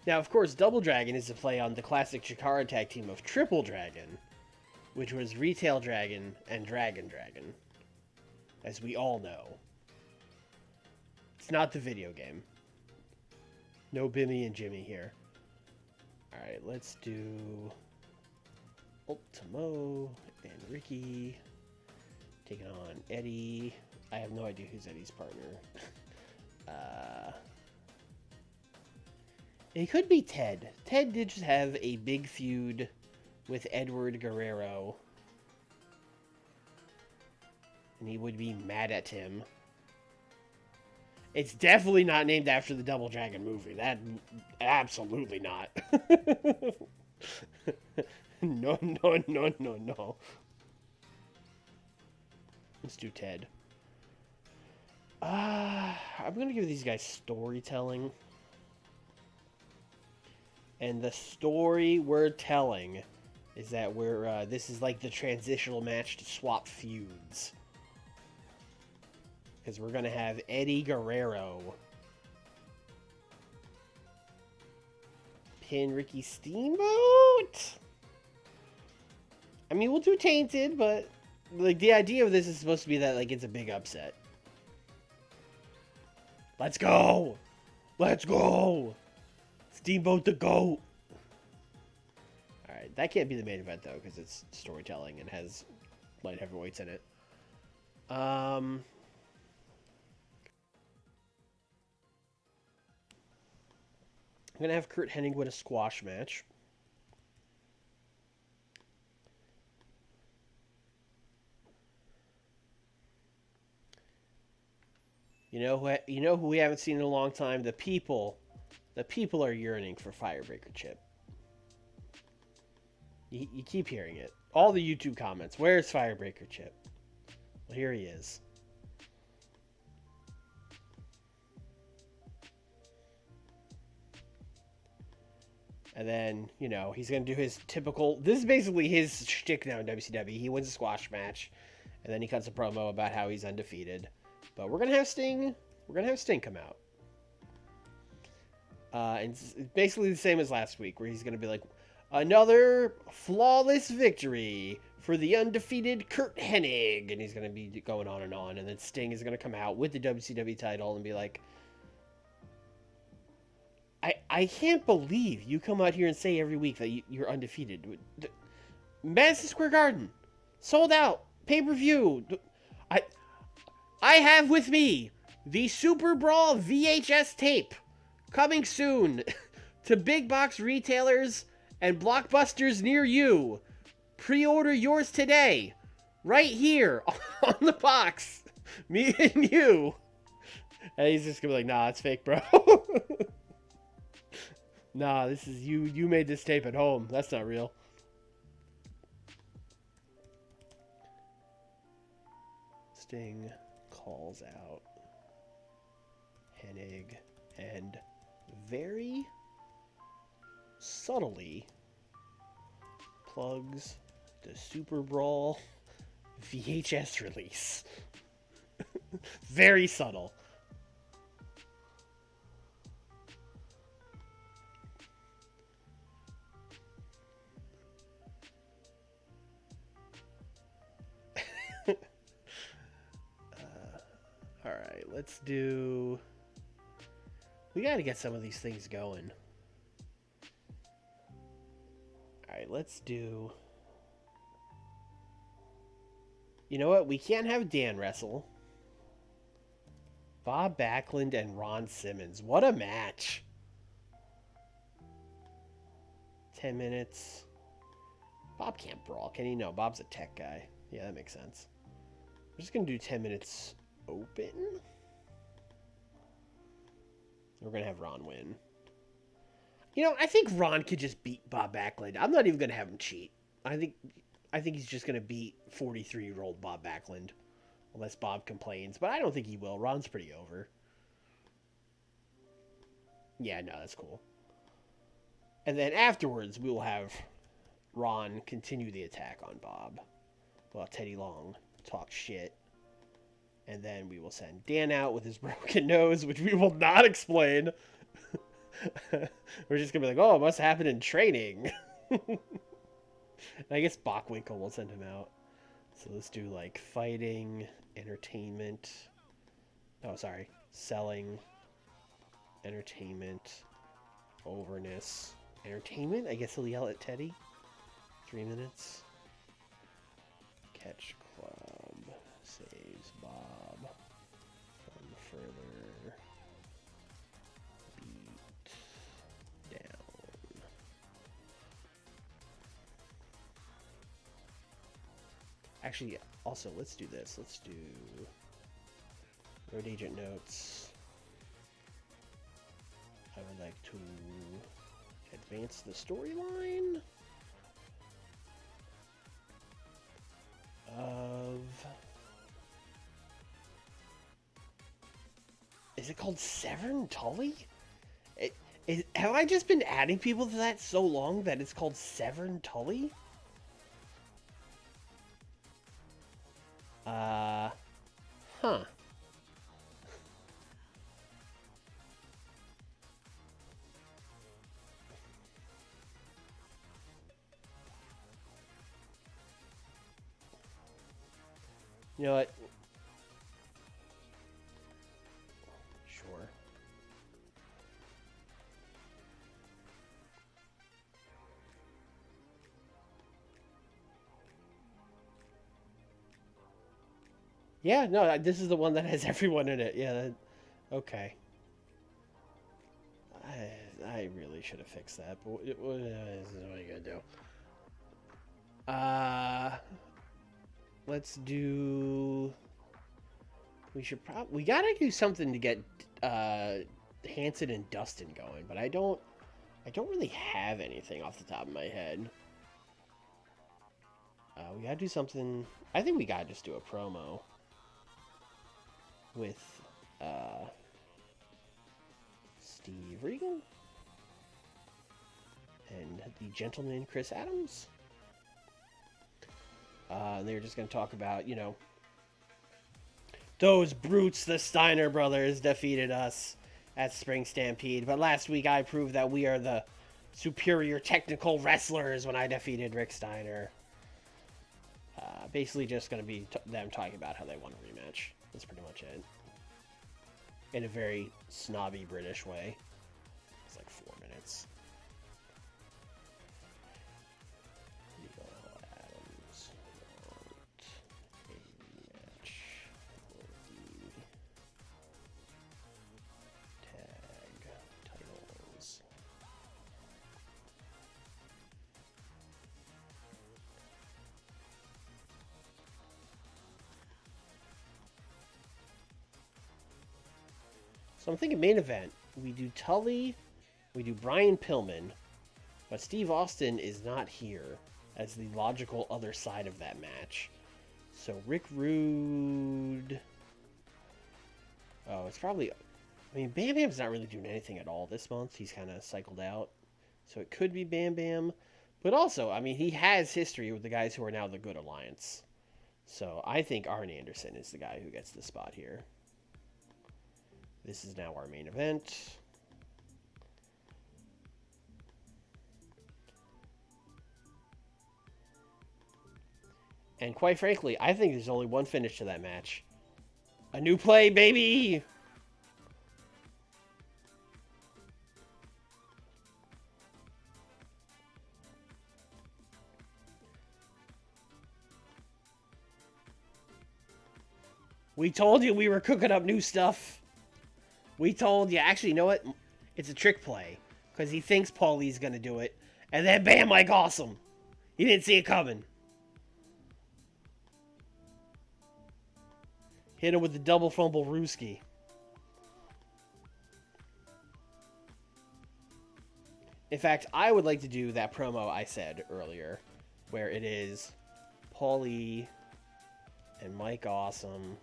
Now, of course, Double Dragon is a play on the classic Chikara tag team of Triple Dragon, which was Retail Dragon and Dragon Dragon, as we all know. It's not the video game. No Bimmy and Jimmy here. Alright, let's do Ultimo and Ricky taking on Eddie. I have no idea who's Eddie's partner. It could be Ted. Ted did just have a big feud with Edward Guerrero. And he would be mad at him. It's definitely not named after the Double Dragon movie. That, absolutely not. No. Let's do Ted. I'm going to give these guys storytelling. And the story we're telling is that this is like the transitional match to swap feuds. Because we're going to have Eddie Guerrero pin Ricky Steamboat. I mean, we'll do Tainted, but like the idea of this is supposed to be that like it's a big upset. Let's go! Let's go! Steamboat the GOAT! Alright, that can't be the main event though, because it's storytelling and has light heavyweights in it. I'm gonna have Curt Hennig win a squash match. You know who we haven't seen in a long time? The people are yearning for Firebreaker Chip. You keep hearing it. All the YouTube comments. Where's Firebreaker Chip? Well, here he is. And then, you know, he's going to do his typical... This is basically his shtick now in WCW. He wins a squash match, and then he cuts a promo about how he's undefeated. But we're going to have Sting... We're going to have Sting come out. And it's basically the same as last week, where he's going to be like, another flawless victory for the undefeated Curt Hennig. And he's going to be going on. And then Sting is going to come out with the WCW title and be like, I can't believe you come out here and say every week that you're undefeated. Madison Square Garden, sold out, pay-per-view. I have with me the Super Brawl VHS tape, coming soon to big box retailers and Blockbusters near you. Pre-order yours today, right here on the box. Me and you. And he's just gonna be like, nah, it's fake, bro. Nah, this is you. You made this tape at home. That's not real. Sting calls out Hennig and very subtly plugs the Super Brawl VHS release. Very subtle. Alright, let's do... We gotta get some of these things going. Alright, let's do... You know what? We can't have Dan wrestle. Bob Backlund and Ron Simmons. What a match. 10 minutes. Bob can't brawl, can he? No, Bob's a tech guy. Yeah, that makes sense. I'm just gonna do 10 minutes open. We're gonna have Ron win. You know, I think Ron could just beat Bob Backlund. I'm not even gonna have him cheat. I think he's just gonna beat 43-year-old Bob Backlund, unless Bob complains. But I don't think he will. Ron's pretty over. Yeah, no, that's cool. And then afterwards, we will have Ron continue the attack on Bob, while Teddy Long talks shit. And then we will send Dan out with his broken nose, which we will not explain. We're just gonna be like, oh, it must happen in training. And I guess Bockwinkel will send him out. So let's do like fighting, entertainment. Oh, sorry. Selling, entertainment, overness, entertainment. I guess he'll yell at Teddy. 3 minutes. Catch Club saves Bob from further beat down. Actually, also, let's do this. Let's do road agent notes. I would like to advance the storyline of... Is it called Severn Tully? Have I just been adding people to that so long that it's called Severn Tully? Huh. You know what? Sure. Yeah, no, this is the one that has everyone in it. Yeah, okay. I really should have fixed that, but what are you gonna do? Let's do... We gotta do something to get Hanson and Dustin going, but I don't really have anything off the top of my head. We gotta do something... I think we gotta just do a promo with Steve Regal and the gentleman Chris Adams. They're just going to talk about, you know, those brutes, the Steiner brothers, defeated us at Spring Stampede. But last week I proved that we are the superior technical wrestlers when I defeated Rick Steiner. Basically just going to be them talking about how they won a rematch. That's pretty much it. In a very snobby British way. It's like 4 minutes. Adams want a rematch for the tag titles. So I'm thinking main event. We do Tully, we do Brian Pillman, but Steve Austin is not here as the logical other side of that match. So Rick Rude... Oh, it's probably... I mean, Bam Bam's not really doing anything at all this month. He's kind of cycled out. So it could be Bam Bam. But also, I mean, he has history with the guys who are now the Good Alliance. So I think Arn Anderson is the guy who gets the spot here. This is now our main event. And quite frankly, I think there's only one finish to that match. A new play, baby! We told you we were cooking up new stuff. We told you. Actually, you know what? It's a trick play. Because he thinks Paulie's going to do it. And then bam, like awesome. He didn't see it coming. Hit him with the double fumble Rooski. In fact, I would like to do that promo I said earlier. Where it is Paulie and Mike Awesome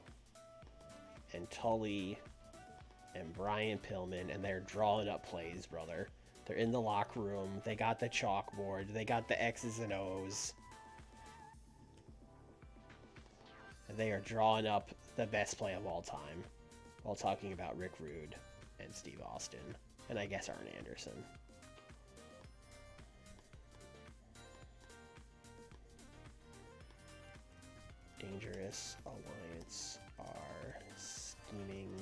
and Tully and Brian Pillman, and they're drawing up plays, brother. They're in the locker room. They got the chalkboard. They got the X's and O's. And they are drawing up the best play of all time while talking about Rick Rude and Steve Austin. And I guess Arn Anderson. Dangerous Alliance are scheming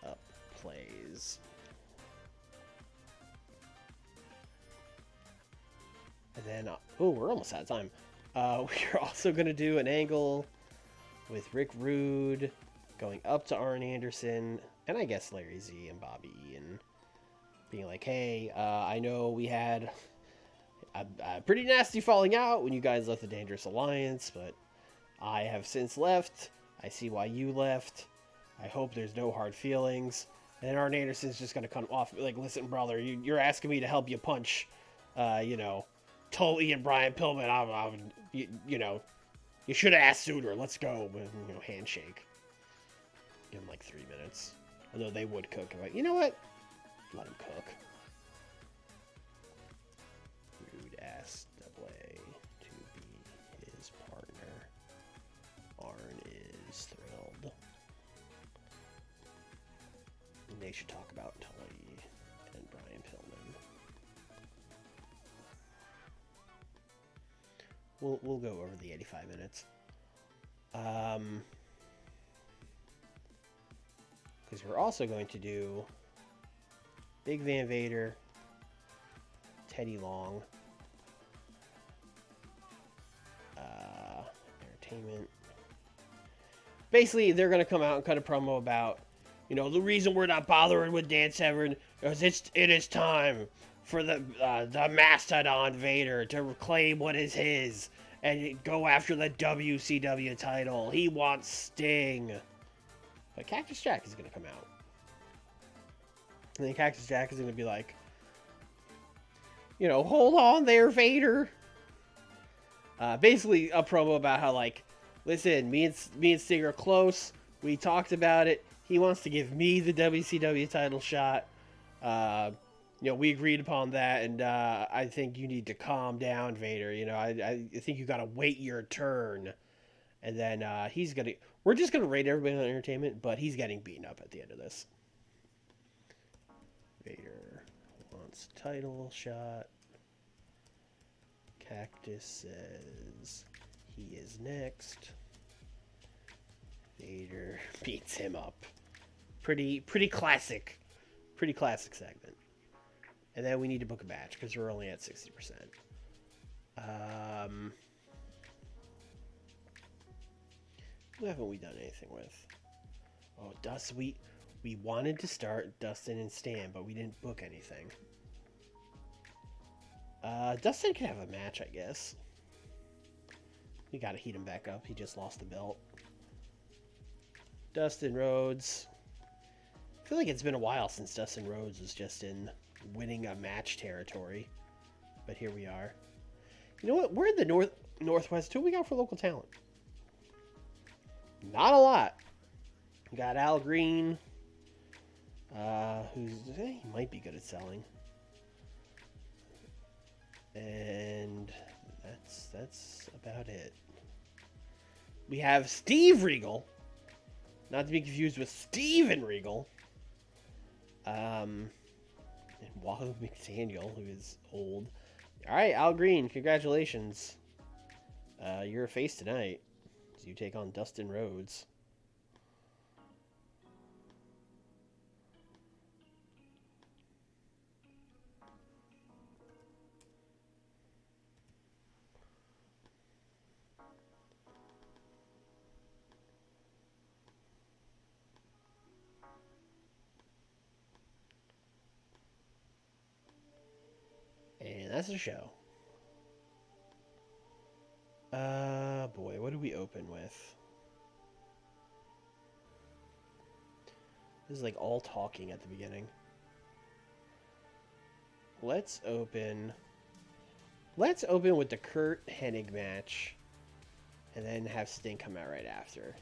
up plays. And then, oh, we're almost out of time. We're also going to do an angle with Rick Rude going up to Arn Anderson, and I guess Larry Z and Bobby Eaton being like, hey, I know we had a pretty nasty falling out when you guys left the Dangerous Alliance, but I have since left. I see why you left. I hope there's no hard feelings. And then Arn Anderson's just going to come off like, listen, brother, you're asking me to help you punch, Tully and Brian Pillman. You should have asked sooner. Let's go. Handshake. Give him like 3 minutes. Although they would cook. I'm like, you know what? Let him cook. Rude asked Double A to be his partner. Arn is thrilled. And they should talk about Tully and Brian Pillman. We'll go over the 85 minutes. Because we're also going to do Big Van Vader, Teddy Long, Entertainment. Basically, they're going to come out and cut a promo about, the reason we're not bothering with Dan Severn is it is time for the Mastodon Vader to reclaim what is his and go after the WCW title. He wants Sting. But Cactus Jack is going to come out. And then Cactus Jack is going to be like, hold on there, Vader. Basically, a promo about how, listen, me and Sting are close. We talked about it. He wants to give me the WCW title shot. We agreed upon that, and I think you need to calm down, Vader. I think you got to wait your turn. And then we're just going to rate everybody on Entertainment, but he's getting beaten up at the end of this. Vader wants title shot. Cactus says he is next. Vader beats him up. Pretty classic. Pretty classic segment. And then we need to book a match because we're only at 60%. Who haven't we done anything with? Oh, Dustin. We wanted to start Dustin and Stan, but we didn't book anything. Dustin can have a match, I guess. We gotta heat him back up. He just lost the belt. Dustin Rhodes. I feel like it's been a while since Dustin Rhodes was just in winning a match territory. But here we are. You know what? We're in the Northwest. Who we got for local talent? Not a lot. We got Al Green. He might be good at selling. And that's about it. We have Steve Regal. Not to be confused with Steven Regal. And Wahoo McDaniel, who is old. Alright, Al Green, congratulations. You're a face tonight. So you take on Dustin Rhodes. And that's the show. Boy, what do we open with? This is like all talking at the beginning. Let's open with the Kurt Hennig match. And then have Sting come out right after.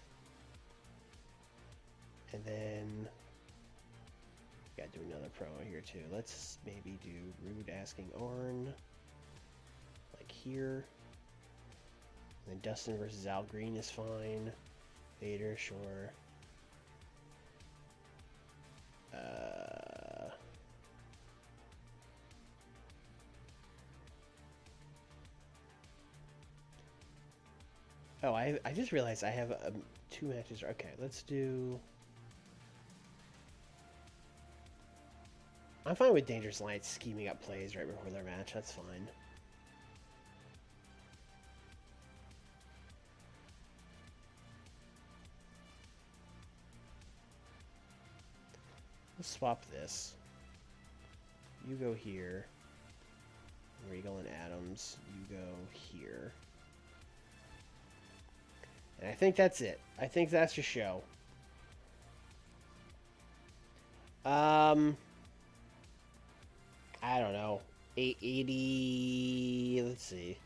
And then gotta do another promo here too. Let's maybe do Rude asking Arn. Like here. And then Dustin versus Al Green is fine. Vader, sure. Oh, I just realized I have 2 matches. Okay, let's do... I'm fine with Dangerous Alliance scheming up plays right before their match. That's fine. Let's swap this. You go here. Regal and Adams. You go here. And I think that's it. I think that's your show. I don't know. 880. Let's see.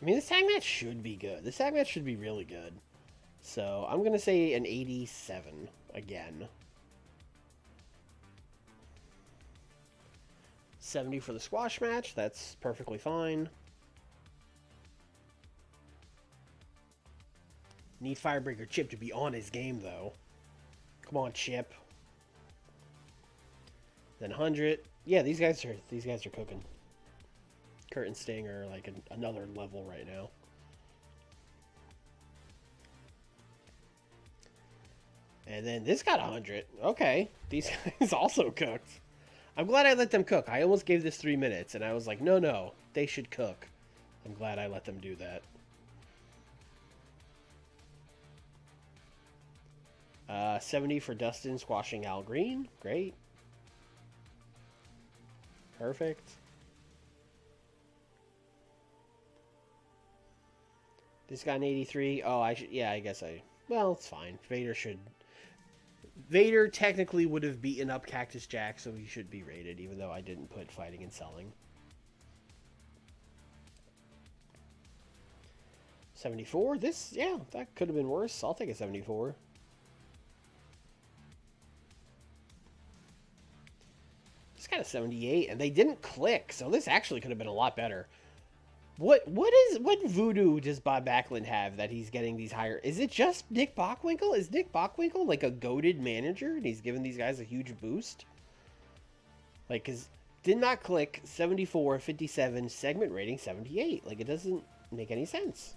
I mean, this tag match should be good. This tag match should be really good. So I'm going to say an 87 again. 70 for the squash match. That's perfectly fine. Need Firebreaker Chip to be on his game, though. Come on, Chip. Then 100. Yeah, these guys are cooking. Kurt and Sting are like another level right now. And then this got 100. Okay, these guys also cooked. I'm glad I let them cook. I almost gave this 3 minutes, and I was like, no, they should cook. I'm glad I let them do that. 70 for Dustin squashing Al Green. Great. Perfect. This got an 83. Oh, I should... Yeah, I guess I... Well, it's fine. Vader technically would have beaten up Cactus Jack, so he should be rated, even though I didn't put fighting and selling. 74? This... Yeah, that could have been worse. I'll take a 74. This got a 78, and they didn't click, so this actually could have been a lot better. What voodoo does Bob Backlund have that he's getting these higher? Is it just Nick Bockwinkel? Is Nick Bockwinkel like a goated manager and he's giving these guys a huge boost? Like, cause did not click 74, 57, segment rating 78. Like, it doesn't make any sense.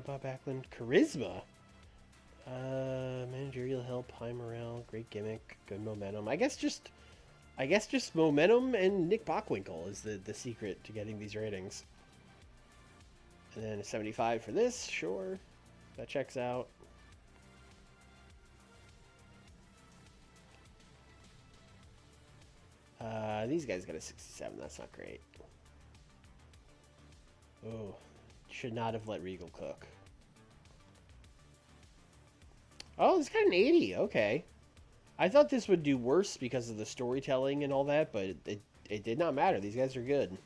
Bob Backlund, charisma. Managerial help, high morale, great gimmick, good momentum. I guess just momentum and Nick Bockwinkel is the secret to getting these ratings. And then a 75 for this, sure. That checks out. These guys got a 67. That's not great. Oh, should not have let Regal cook. Oh, it's got an 80. Okay. I thought this would do worse because of the storytelling and all that, but it did not matter. These guys are good.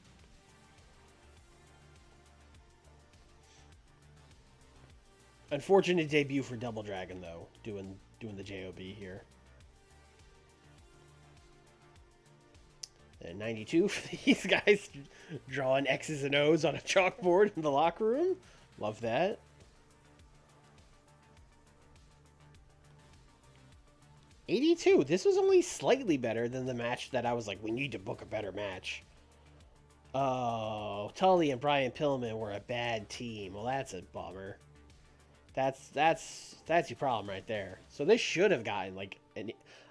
Unfortunate debut for Double Dragon, though, doing the JOB here. And 92 for these guys drawing X's and O's on a chalkboard in the locker room. Love that. $82. This was only slightly better than the match that I was like, we need to book a better match. Oh, Tully and Brian Pillman were a bad team. Well, that's a bummer. That's your problem right there. So this should have gotten like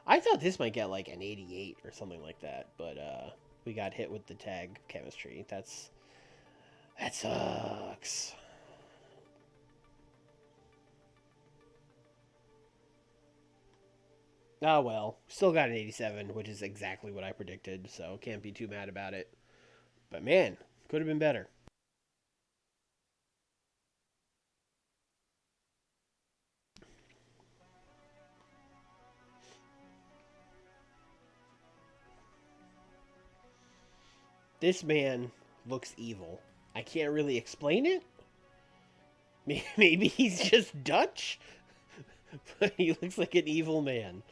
I thought this might get like an 88 or something like that, but we got hit with the tag chemistry. That sucks. Oh well, still got an 87, which is exactly what I predicted, so can't be too mad about it. But man, could have been better. This man looks evil. I can't really explain it. Maybe he's just Dutch, but he looks like an evil man.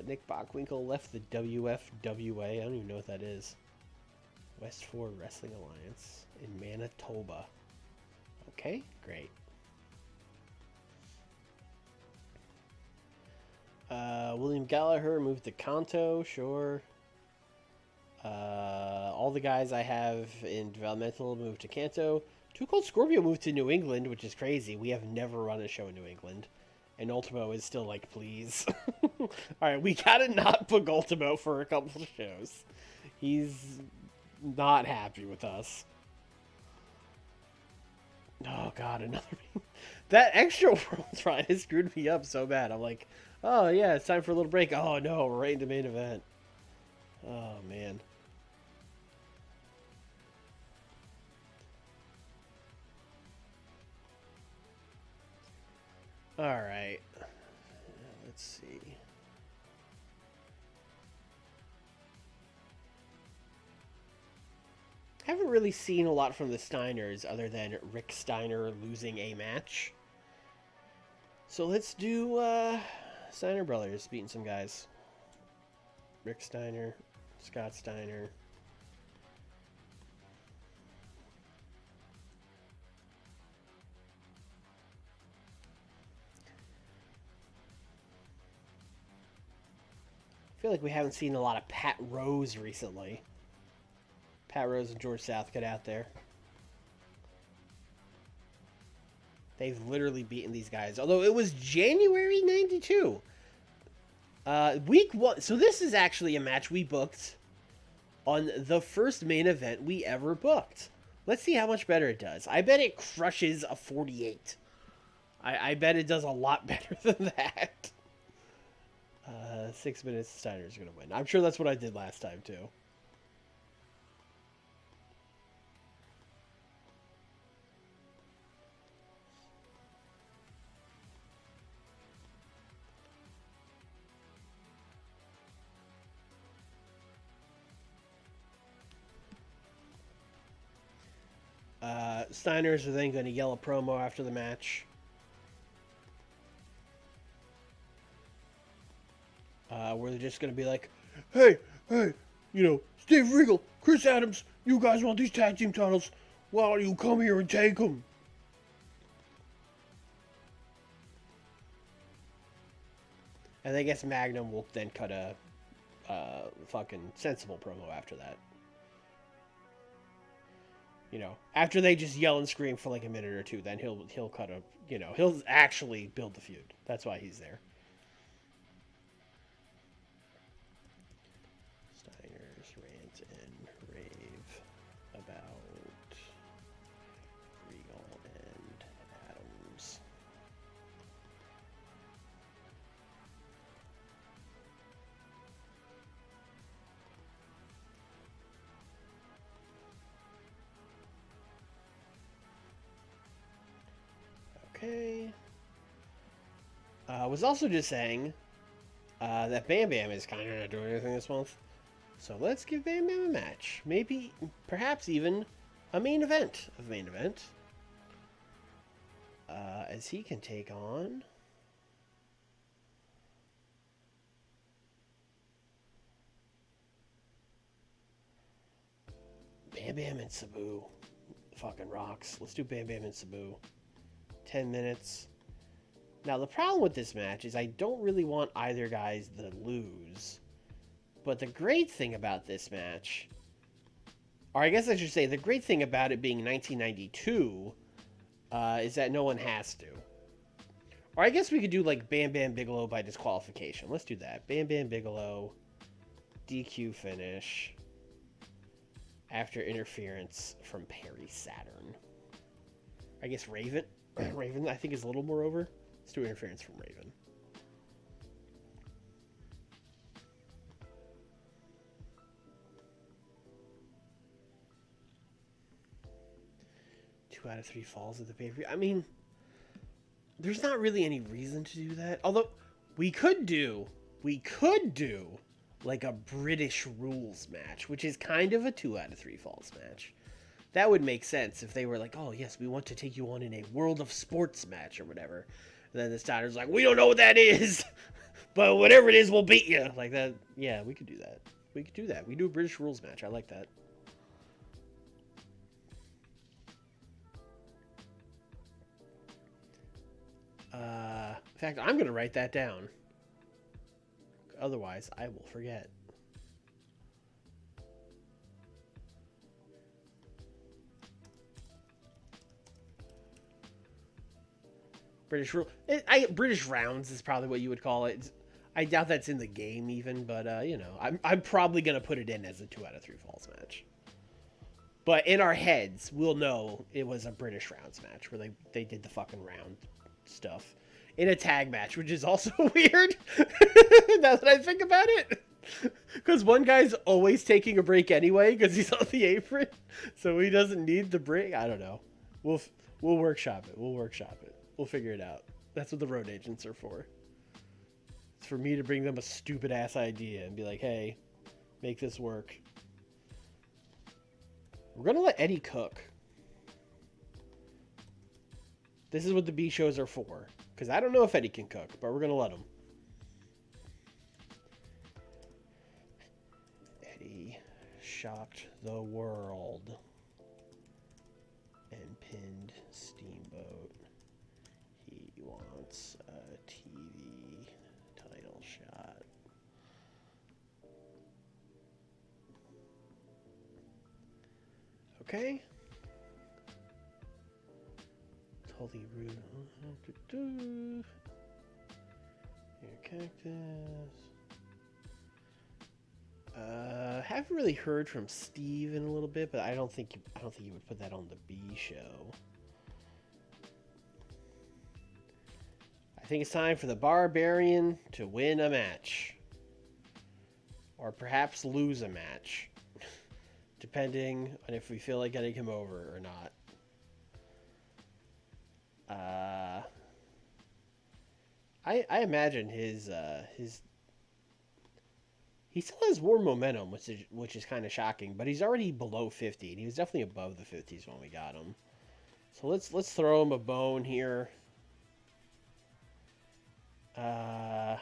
Nick Bockwinkel left the WFWA. I don't even know what that is. West 4 Wrestling Alliance in Manitoba. Okay, great. William Gallagher moved to Kanto, sure. All the guys I have in developmental moved to Kanto. Too Cold Scorpio moved to New England, which is crazy. We have never run a show in New England. And Ultimo is still like, please. Alright, we gotta not book Ultimo for a couple of shows. He's not happy with us. Oh god, another that extra world ride has screwed me up so bad. I'm like, oh yeah, it's time for a little break. Oh no, we're right into main event. Oh man. Alright. Let's see. I haven't really seen a lot from the Steiners other than Rick Steiner losing a match. So let's do Steiner Brothers beating some guys. Rick Steiner, Scott Steiner. I feel like we haven't seen a lot of Pat Rose recently. Pat Rose and George Southgate out there. They've literally beaten these guys. Although it was January 92. Week 1. So this is actually a match we booked on the first main event we ever booked. Let's see how much better it does. I bet it crushes a 48. I bet it does a lot better than that. 6 minutes, Steiner's going to win. I'm sure that's what I did last time, too. Steiners are then going to yell a promo after the match. Where they're just going to be like, hey, Steve Regal, Chris Adams, you guys want these tag team titles? Why don't you come here and take them? And I guess Magnum will then cut a fucking sensible promo after that. After they just yell and scream for like a minute or two, then he'll cut a, he'll actually build the feud. That's why he's there. Steiner's rant and rave about Regal and Adams. Okay. I was also just saying that Bam Bam is kind of not doing anything this month. So let's give Bam Bam a match. Maybe, perhaps even a main event of main event. As he can take on... Bam Bam and Sabu. Fucking rocks. Let's do Bam Bam and Sabu. 10 minutes. Now, the problem with this match is I don't really want either guys to lose. But the great thing about this match, or I guess I should say the great thing about it being 1992, is that no one has to. Or I guess we could do like Bam Bam Bigelow by disqualification. Let's do that. Bam Bam Bigelow, DQ finish, after interference from Perry Saturn. I guess Raven. Raven, I think, is a little more over. Let's do interference from Raven. Two out of 3 falls at the pay-per-view. I mean, there's not really any reason to do that. Although, we could do like a British rules match, which is kind of a 2 out of 3 falls match. That would make sense if they were like, oh, yes, we want to take you on in a World of Sports match or whatever. And then the Steiner's like, we don't know what that is, but whatever it is, we'll beat you. Like that. Yeah, we could do that. We could do that. We do a British rules match. I like that. fact, I'm going to write that down. Otherwise, I will forget. British rule. British rounds is probably what you would call it. I doubt that's in the game even, but you know, I'm probably gonna put it in as a 2 out of 3 falls match. But in our heads, we'll know it was a British rounds match where they did the fucking round stuff in a tag match, which is also weird. Now that I think about it, because one guy's always taking a break anyway because he's on the apron, so he doesn't need the break. I don't know. We'll workshop it. We'll workshop it. We'll figure it out. That's what the road agents are for. It's for me to bring them a stupid ass idea and be like, hey, make this work. We're going to let Eddie cook. This is what the B shows are for. Because I don't know if Eddie can cook, but we're going to let him. Eddie shocked the world and pinned Steamboat. He wants a TV title shot. Okay. Totally rude. Here, cactus. Haven't really heard from Steve in a little bit, but I don't think you would put that on the B show. I think it's time for the Barbarian to win a match. Or perhaps lose a match. Depending on if we feel like getting him over or not. I imagine his he still has more momentum, which is kind of shocking, but he's already below 50, and he was definitely above the 50s when we got him. So let's throw him a bone here. Hey,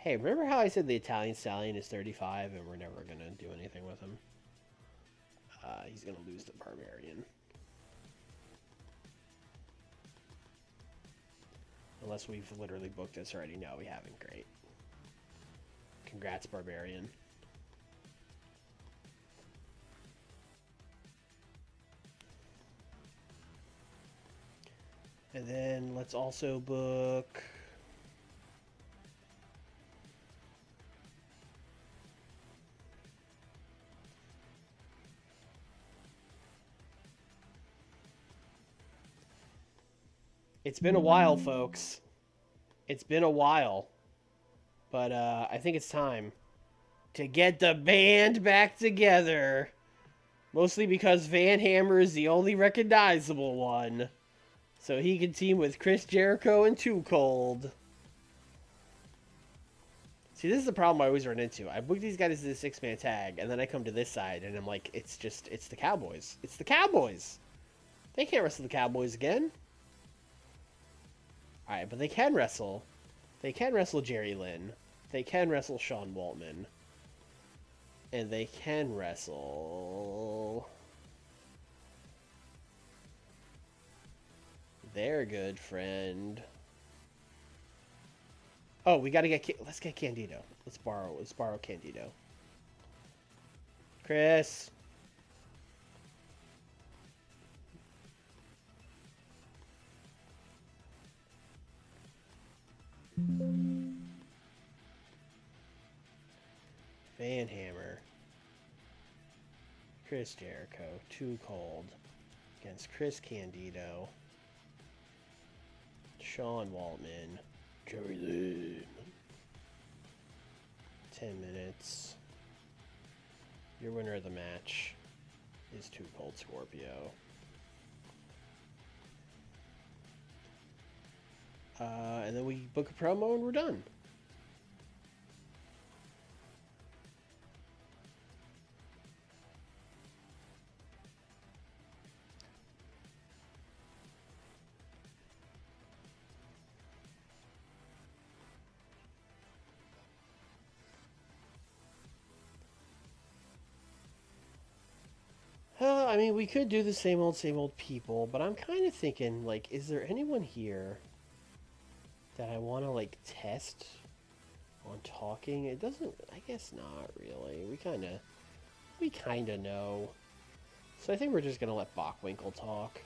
remember how I said the Italian Stallion is 35 and we're never going to do anything with him? He's going to lose the Barbarian. Unless we've literally booked this already. No, we haven't. Great. Congrats, Barbarian. And then let's also book... It's been a while, folks. It's been a while. But I think it's time to get the band back together. Mostly because Van Hammer is the only recognizable one. So he can team with Chris Jericho and Too Cold. See, this is the problem I always run into. I book these guys as a 6-man tag, and then I come to this side, and I'm like, it's the Cowboys. It's the Cowboys. They can't wrestle the Cowboys again. Alright, but they can wrestle. They can wrestle Jerry Lynn. They can wrestle Sean Waltman. And they can wrestle... their good friend. Oh, we gotta get... let's get Candido. Let's borrow Candido. Chris. Van Hammer. Chris Jericho. Too Cold. Against Chris Candido. Sean Waltman. Jerry Lynn. 10 minutes. Your winner of the match is Too Cold Scorpio. And then we book a promo and we're done. I mean, we could do the same old people, but I'm kind of thinking, like, is there anyone here that I want to like test on talking. It doesn't. I guess not really. We kind of know. So I think we're just gonna let Bockwinkel talk.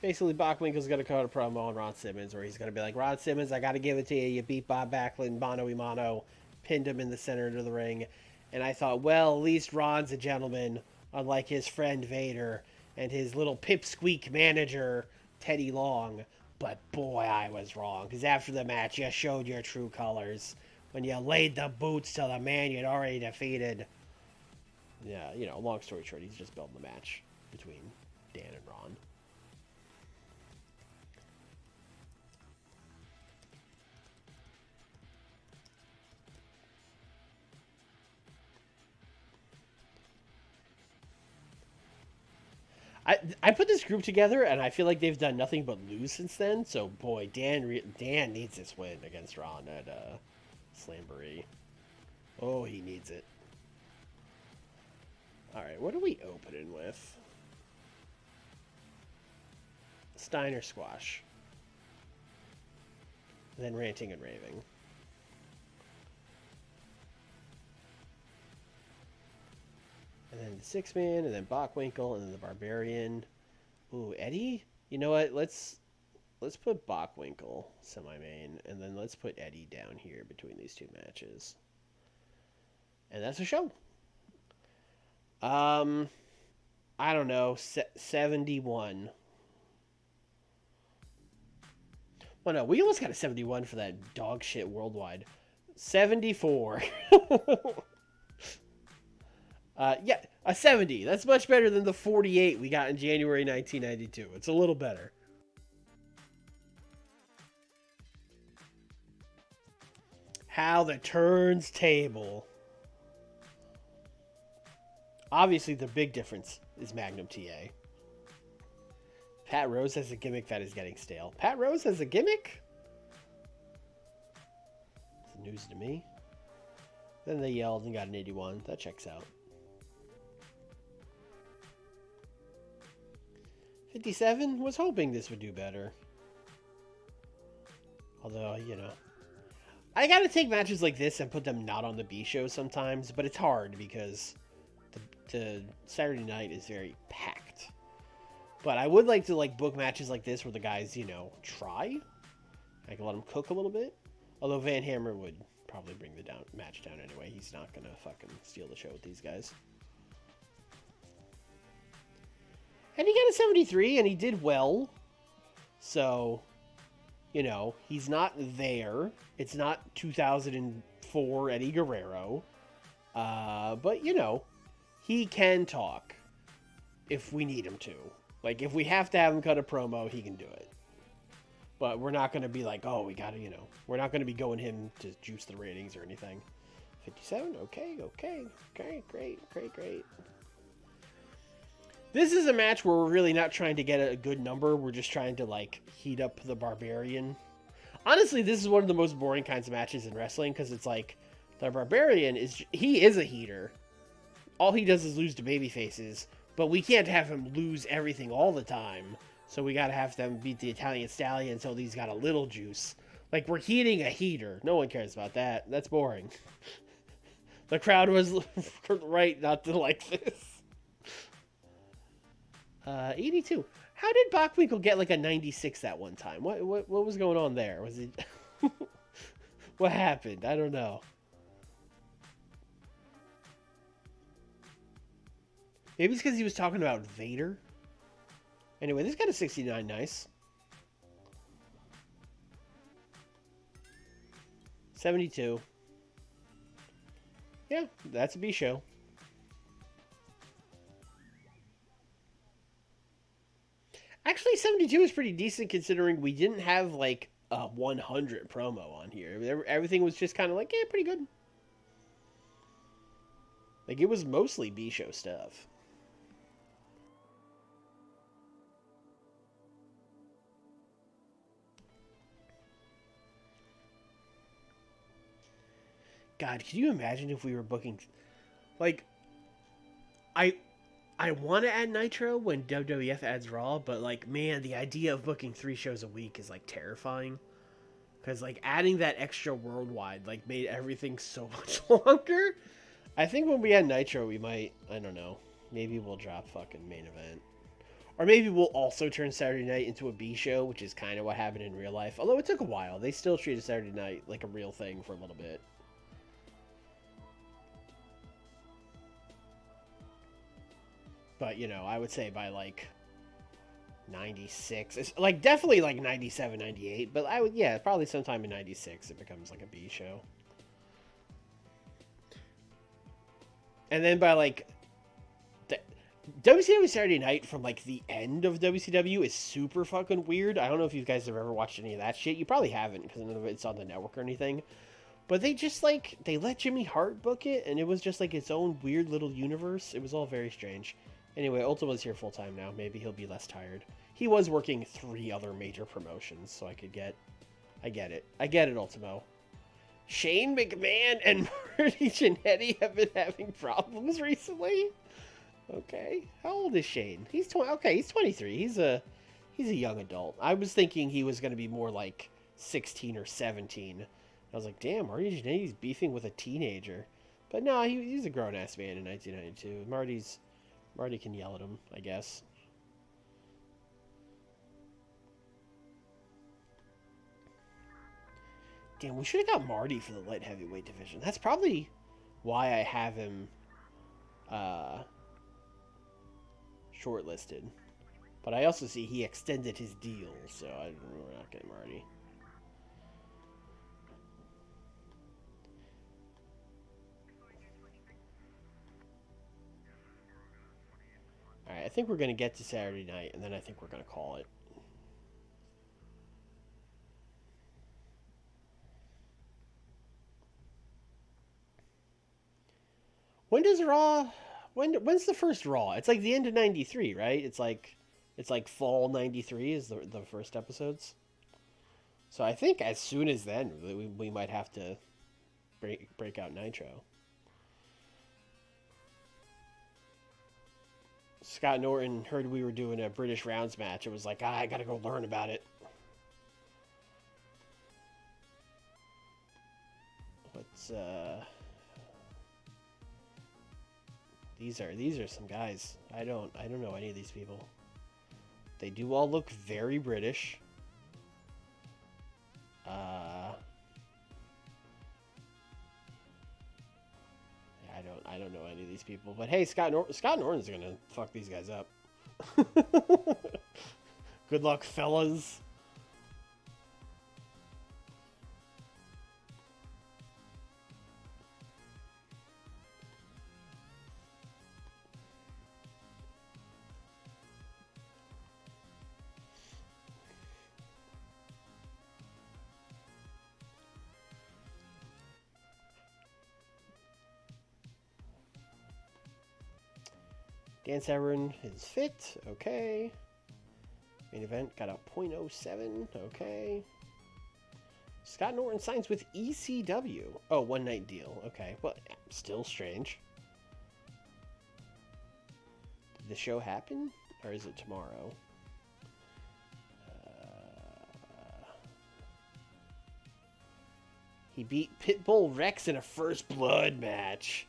Basically, Bockwinkel's gonna cut a promo on Ron Simmons, where he's gonna be like, "Ron Simmons, I gotta give it to you. You beat Bob Backlund mano a mano, pinned him in the center of the ring." And I thought, well, at least Ron's a gentleman, unlike his friend Vader and his little pipsqueak manager Teddy Long. But boy, I was wrong, because after the match, you showed your true colors when you laid the boots to the man you'd already defeated. Yeah, long story short, he's just building the match between Dan and Ron. I put this group together, and I feel like they've done nothing but lose since then. So, boy, Dan needs this win against Ron at Slamboree. Oh, he needs it. All right, what are we opening with? Steiner Squash. And then Ranting and Raving. And then the Six-Man, and then Bockwinkel, and then the Barbarian. Ooh, Eddie? You know what? Let's put Bockwinkel semi-main, and then let's put Eddie down here between these two matches. And that's a show. I don't know, 71. Well, no, we almost got a 71 for that dog shit Worldwide. 74. Yeah, a 70. That's much better than the 48 we got in January 1992. It's a little better. How the turns table. Obviously, the big difference is Magnum TA. Pat Rose has a gimmick that is getting stale. Pat Rose has a gimmick? It's news to me. Then they yelled and got an 81. That checks out. 57? Was hoping this would do better. Although, I gotta take matches like this and put them not on the B show sometimes, but it's hard because the Saturday night is very packed. But I would like to book matches like this where the guys, try. I can let them cook a little bit. Although Van Hammer would probably bring the match down anyway. He's not gonna fucking steal the show with these guys. And he got a 73, and he did well. So, he's not there. It's not 2004 Eddie Guerrero. But, he can talk if we need him to. If we have to have him cut a promo, he can do it. But we're not going to be like, oh, we got to, we're not going to be going him to juice the ratings or anything. 57? Okay, great. This is a match where we're really not trying to get a good number. We're just trying to, heat up the Barbarian. Honestly, this is one of the most boring kinds of matches in wrestling because it's the Barbarian he is a heater. All he does is lose to babyfaces, but we can't have him lose everything all the time. So we gotta have them beat the Italian Stallion until he's got a little juice. We're heating a heater. No one cares about that. That's boring. The crowd was right not to like this. 82. How did Bockwinkel get a 96 that one time? What was going on there? Was it... What happened? I don't know. Maybe it's because he was talking about Vader. Anyway, this got a 69. Nice. 72. Yeah, that's a B show. Actually, 72 is pretty decent considering we didn't have a 100 promo on here. Everything was just kind of yeah, pretty good. It was mostly B show stuff. God, could you imagine if we were booking... I I want to add Nitro when WWF adds Raw, but like, man, the idea of booking 3 shows a week is like terrifying. Because like adding that extra worldwide like made everything so much longer. I think when we add Nitro, we might, I don't know, maybe we'll drop fucking main event. Or maybe we'll also turn Saturday night into a B show, which is kind of what happened in real life. Although it took a while. They still treated Saturday night like a real thing for a little bit. But, you know, I would say by like 96, it's like definitely like 97, 98. But I would, yeah, probably sometime in 96 it becomes like a B show. And then by like the WCW Saturday Night from like the end of WCW is super fucking weird. I don't know if you guys have ever watched any of that shit. You probably haven't because none of it's on the network or anything. But they just like they let Jimmy Hart book it, and it was just like its own weird little universe. It was all very strange. Anyway, Ultima's here full time now. Maybe he'll be less tired. He was working 3 other major promotions, so I get it. I get it, Ultimo. Shane McMahon and Marty Jannetty have been having problems recently. Okay, how old is Shane? He's 20. Okay, he's 23. He's a young adult. I was thinking he was going to be more like 16 or 17. I was like, damn, Marty Jannetty's beefing with a teenager. But no, he's a grown ass man in 1992. Marty can yell at him, I guess. Damn, we should have got Marty for the light heavyweight division. That's probably why I have him uh, shortlisted. But I also see he extended his deal, so we're not getting Marty. Alright, I think we're going to get to Saturday night, and then I think we're going to call it. When does Raw... When's the first Raw? It's like the end of 93, right? It's like fall 93 is the first episodes. So I think as soon as then, we might have to break out Nitro. Scott Norton heard we were doing a British Rounds match. It was like, I gotta go learn about it. But these are some guys. I don't know any of these people. They do all look very British. I don't know any of these people. But hey, Scott Norton's gonna fuck these guys up. Good luck, fellas. Dan Severn is fit. Okay. Main event got a .07. Okay. Scott Norton signs with ECW. Oh, one night deal. Okay. Well, still strange. Did the show happen? Or is it tomorrow? He beat Pitbull Rex in a First Blood match.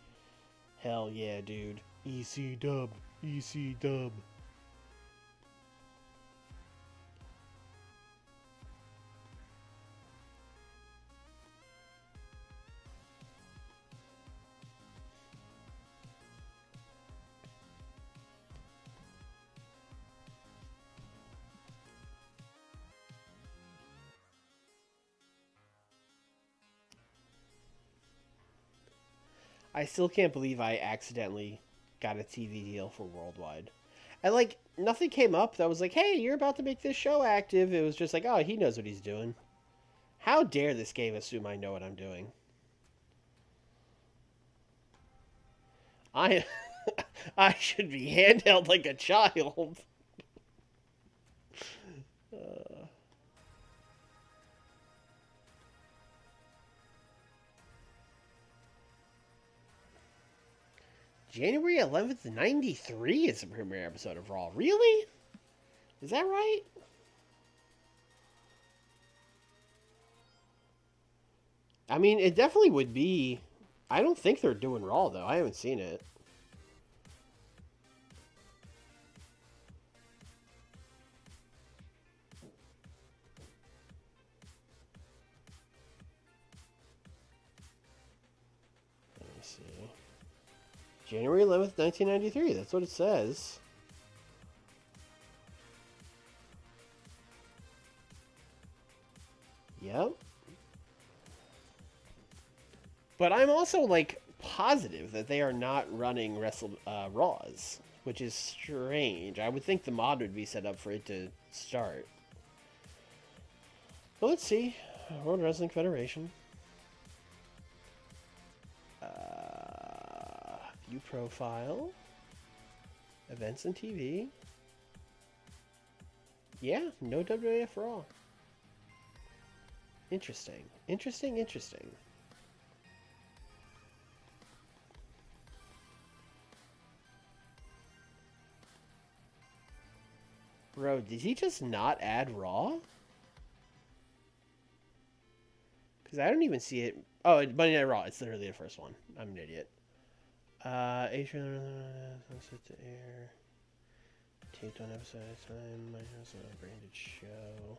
Hell yeah, dude. EC dub. EC dub. I still can't believe I accidentally got a TV deal for Worldwide. And like nothing came up that was like, "Hey, you're about to make this show active." It was just like, "Oh, he knows what he's doing." How dare this game assume I know what I'm doing? I I should be handheld like a child. Uh, January 11th, 93 is the premiere episode of Raw. Really? Is that right? I mean, it definitely would be. I don't think they're doing Raw, though. I haven't seen it. Let me see. January 11th, 1993. That's what it says. Yep. But I'm also, like, positive that they are not running Raws, which is strange. I would think the mod would be set up for it to start. But let's see. World Wrestling Federation. View profile. Events and TV. Yeah, no WAF Raw. Interesting. Interesting. Bro, did he just not add Raw? Because I don't even see it. Oh, Monday Night Raw. It's literally the first one. I'm an idiot. Set to air. Taped on episode time. Branded show.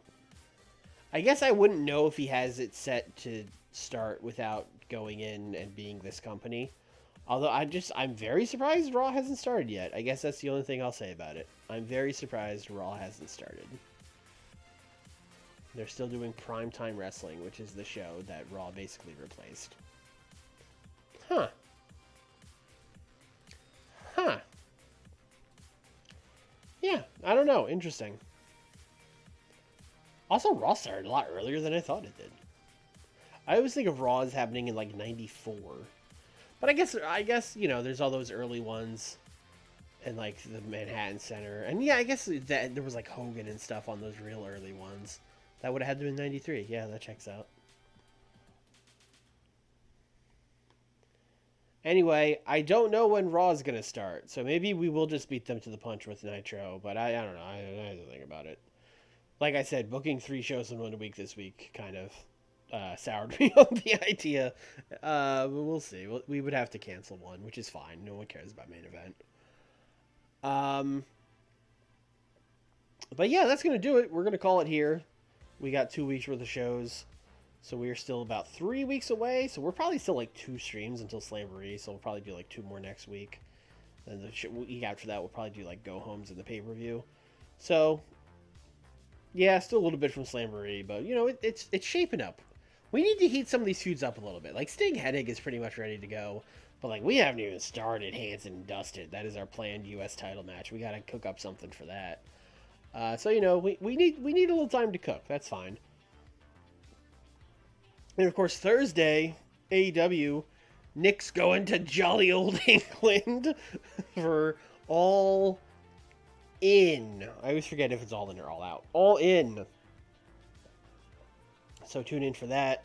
I guess I wouldn't know if he has it set to start without going in and being this company. Although I'm very surprised Raw hasn't started yet. I guess that's the only thing I'll say about it. I'm very surprised Raw hasn't started. They're still doing Primetime Wrestling, which is the show that Raw basically replaced. Huh. Yeah, I don't know. Interesting. Also, Raw started a lot earlier than I thought it did. I always think of Raw as happening in, like, 94. But I guess, you know, there's all those early ones in, like, the Manhattan Center. And, yeah, I guess that there was, like, Hogan and stuff on those real early ones. That would have had to be 93. Yeah, that checks out. Anyway, I don't know when Raw is going to start. So maybe we will just beat them to the punch with Nitro. But I don't know. I have to think about it. Like I said, booking 3 shows in 1 week this week kind of soured me on the idea. But we'll see. We would have to cancel one, which is fine. No one cares about main event. But yeah, that's going to do it. We're going to call it here. We got 2 weeks worth of shows. So we're still about 3 weeks away. So we're probably still like 2 streams until Slamboree. So we'll probably do like 2 more next week. And the week after that, we'll probably do like go-homes and the pay-per-view. So, yeah, still a little bit from Slamboree. But, you know, it's shaping up. We need to heat some of these feuds up a little bit. Like, Sting Hennig is pretty much ready to go. But, like, we haven't even started Hanson and Dusted. That is our planned U.S. title match. We got to cook up something for that. So, you know, we need a little time to cook. That's fine. And, of course, Thursday, AEW, Nick's going to jolly old England for All In. I always forget if it's All In or All Out. All In. So tune in for that.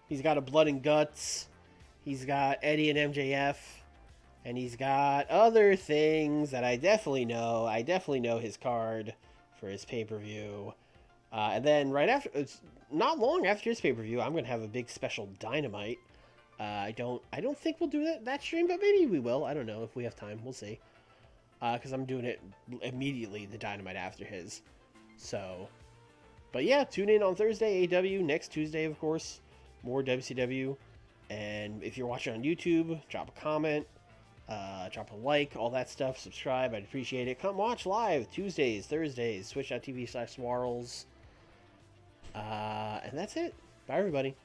He's got a Blood and Guts. He's got Eddie and MJF. And he's got other things that I definitely know. I definitely know his card for his pay-per-view. And then right after, it's not long after his pay-per-view, I'm going to have a big special Dynamite. I don't think we'll do that stream, but maybe we will. I don't know if we have time. We'll see. Because I'm doing it immediately, the Dynamite after his. So, but yeah, tune in on Thursday, AEW. Next Tuesday, of course, more WCW. And if you're watching on YouTube, drop a comment, drop a like, all that stuff. Subscribe. I'd appreciate it. Come watch live Tuesdays, Thursdays, twitch.tv/Swarls. And that's it. Bye, everybody.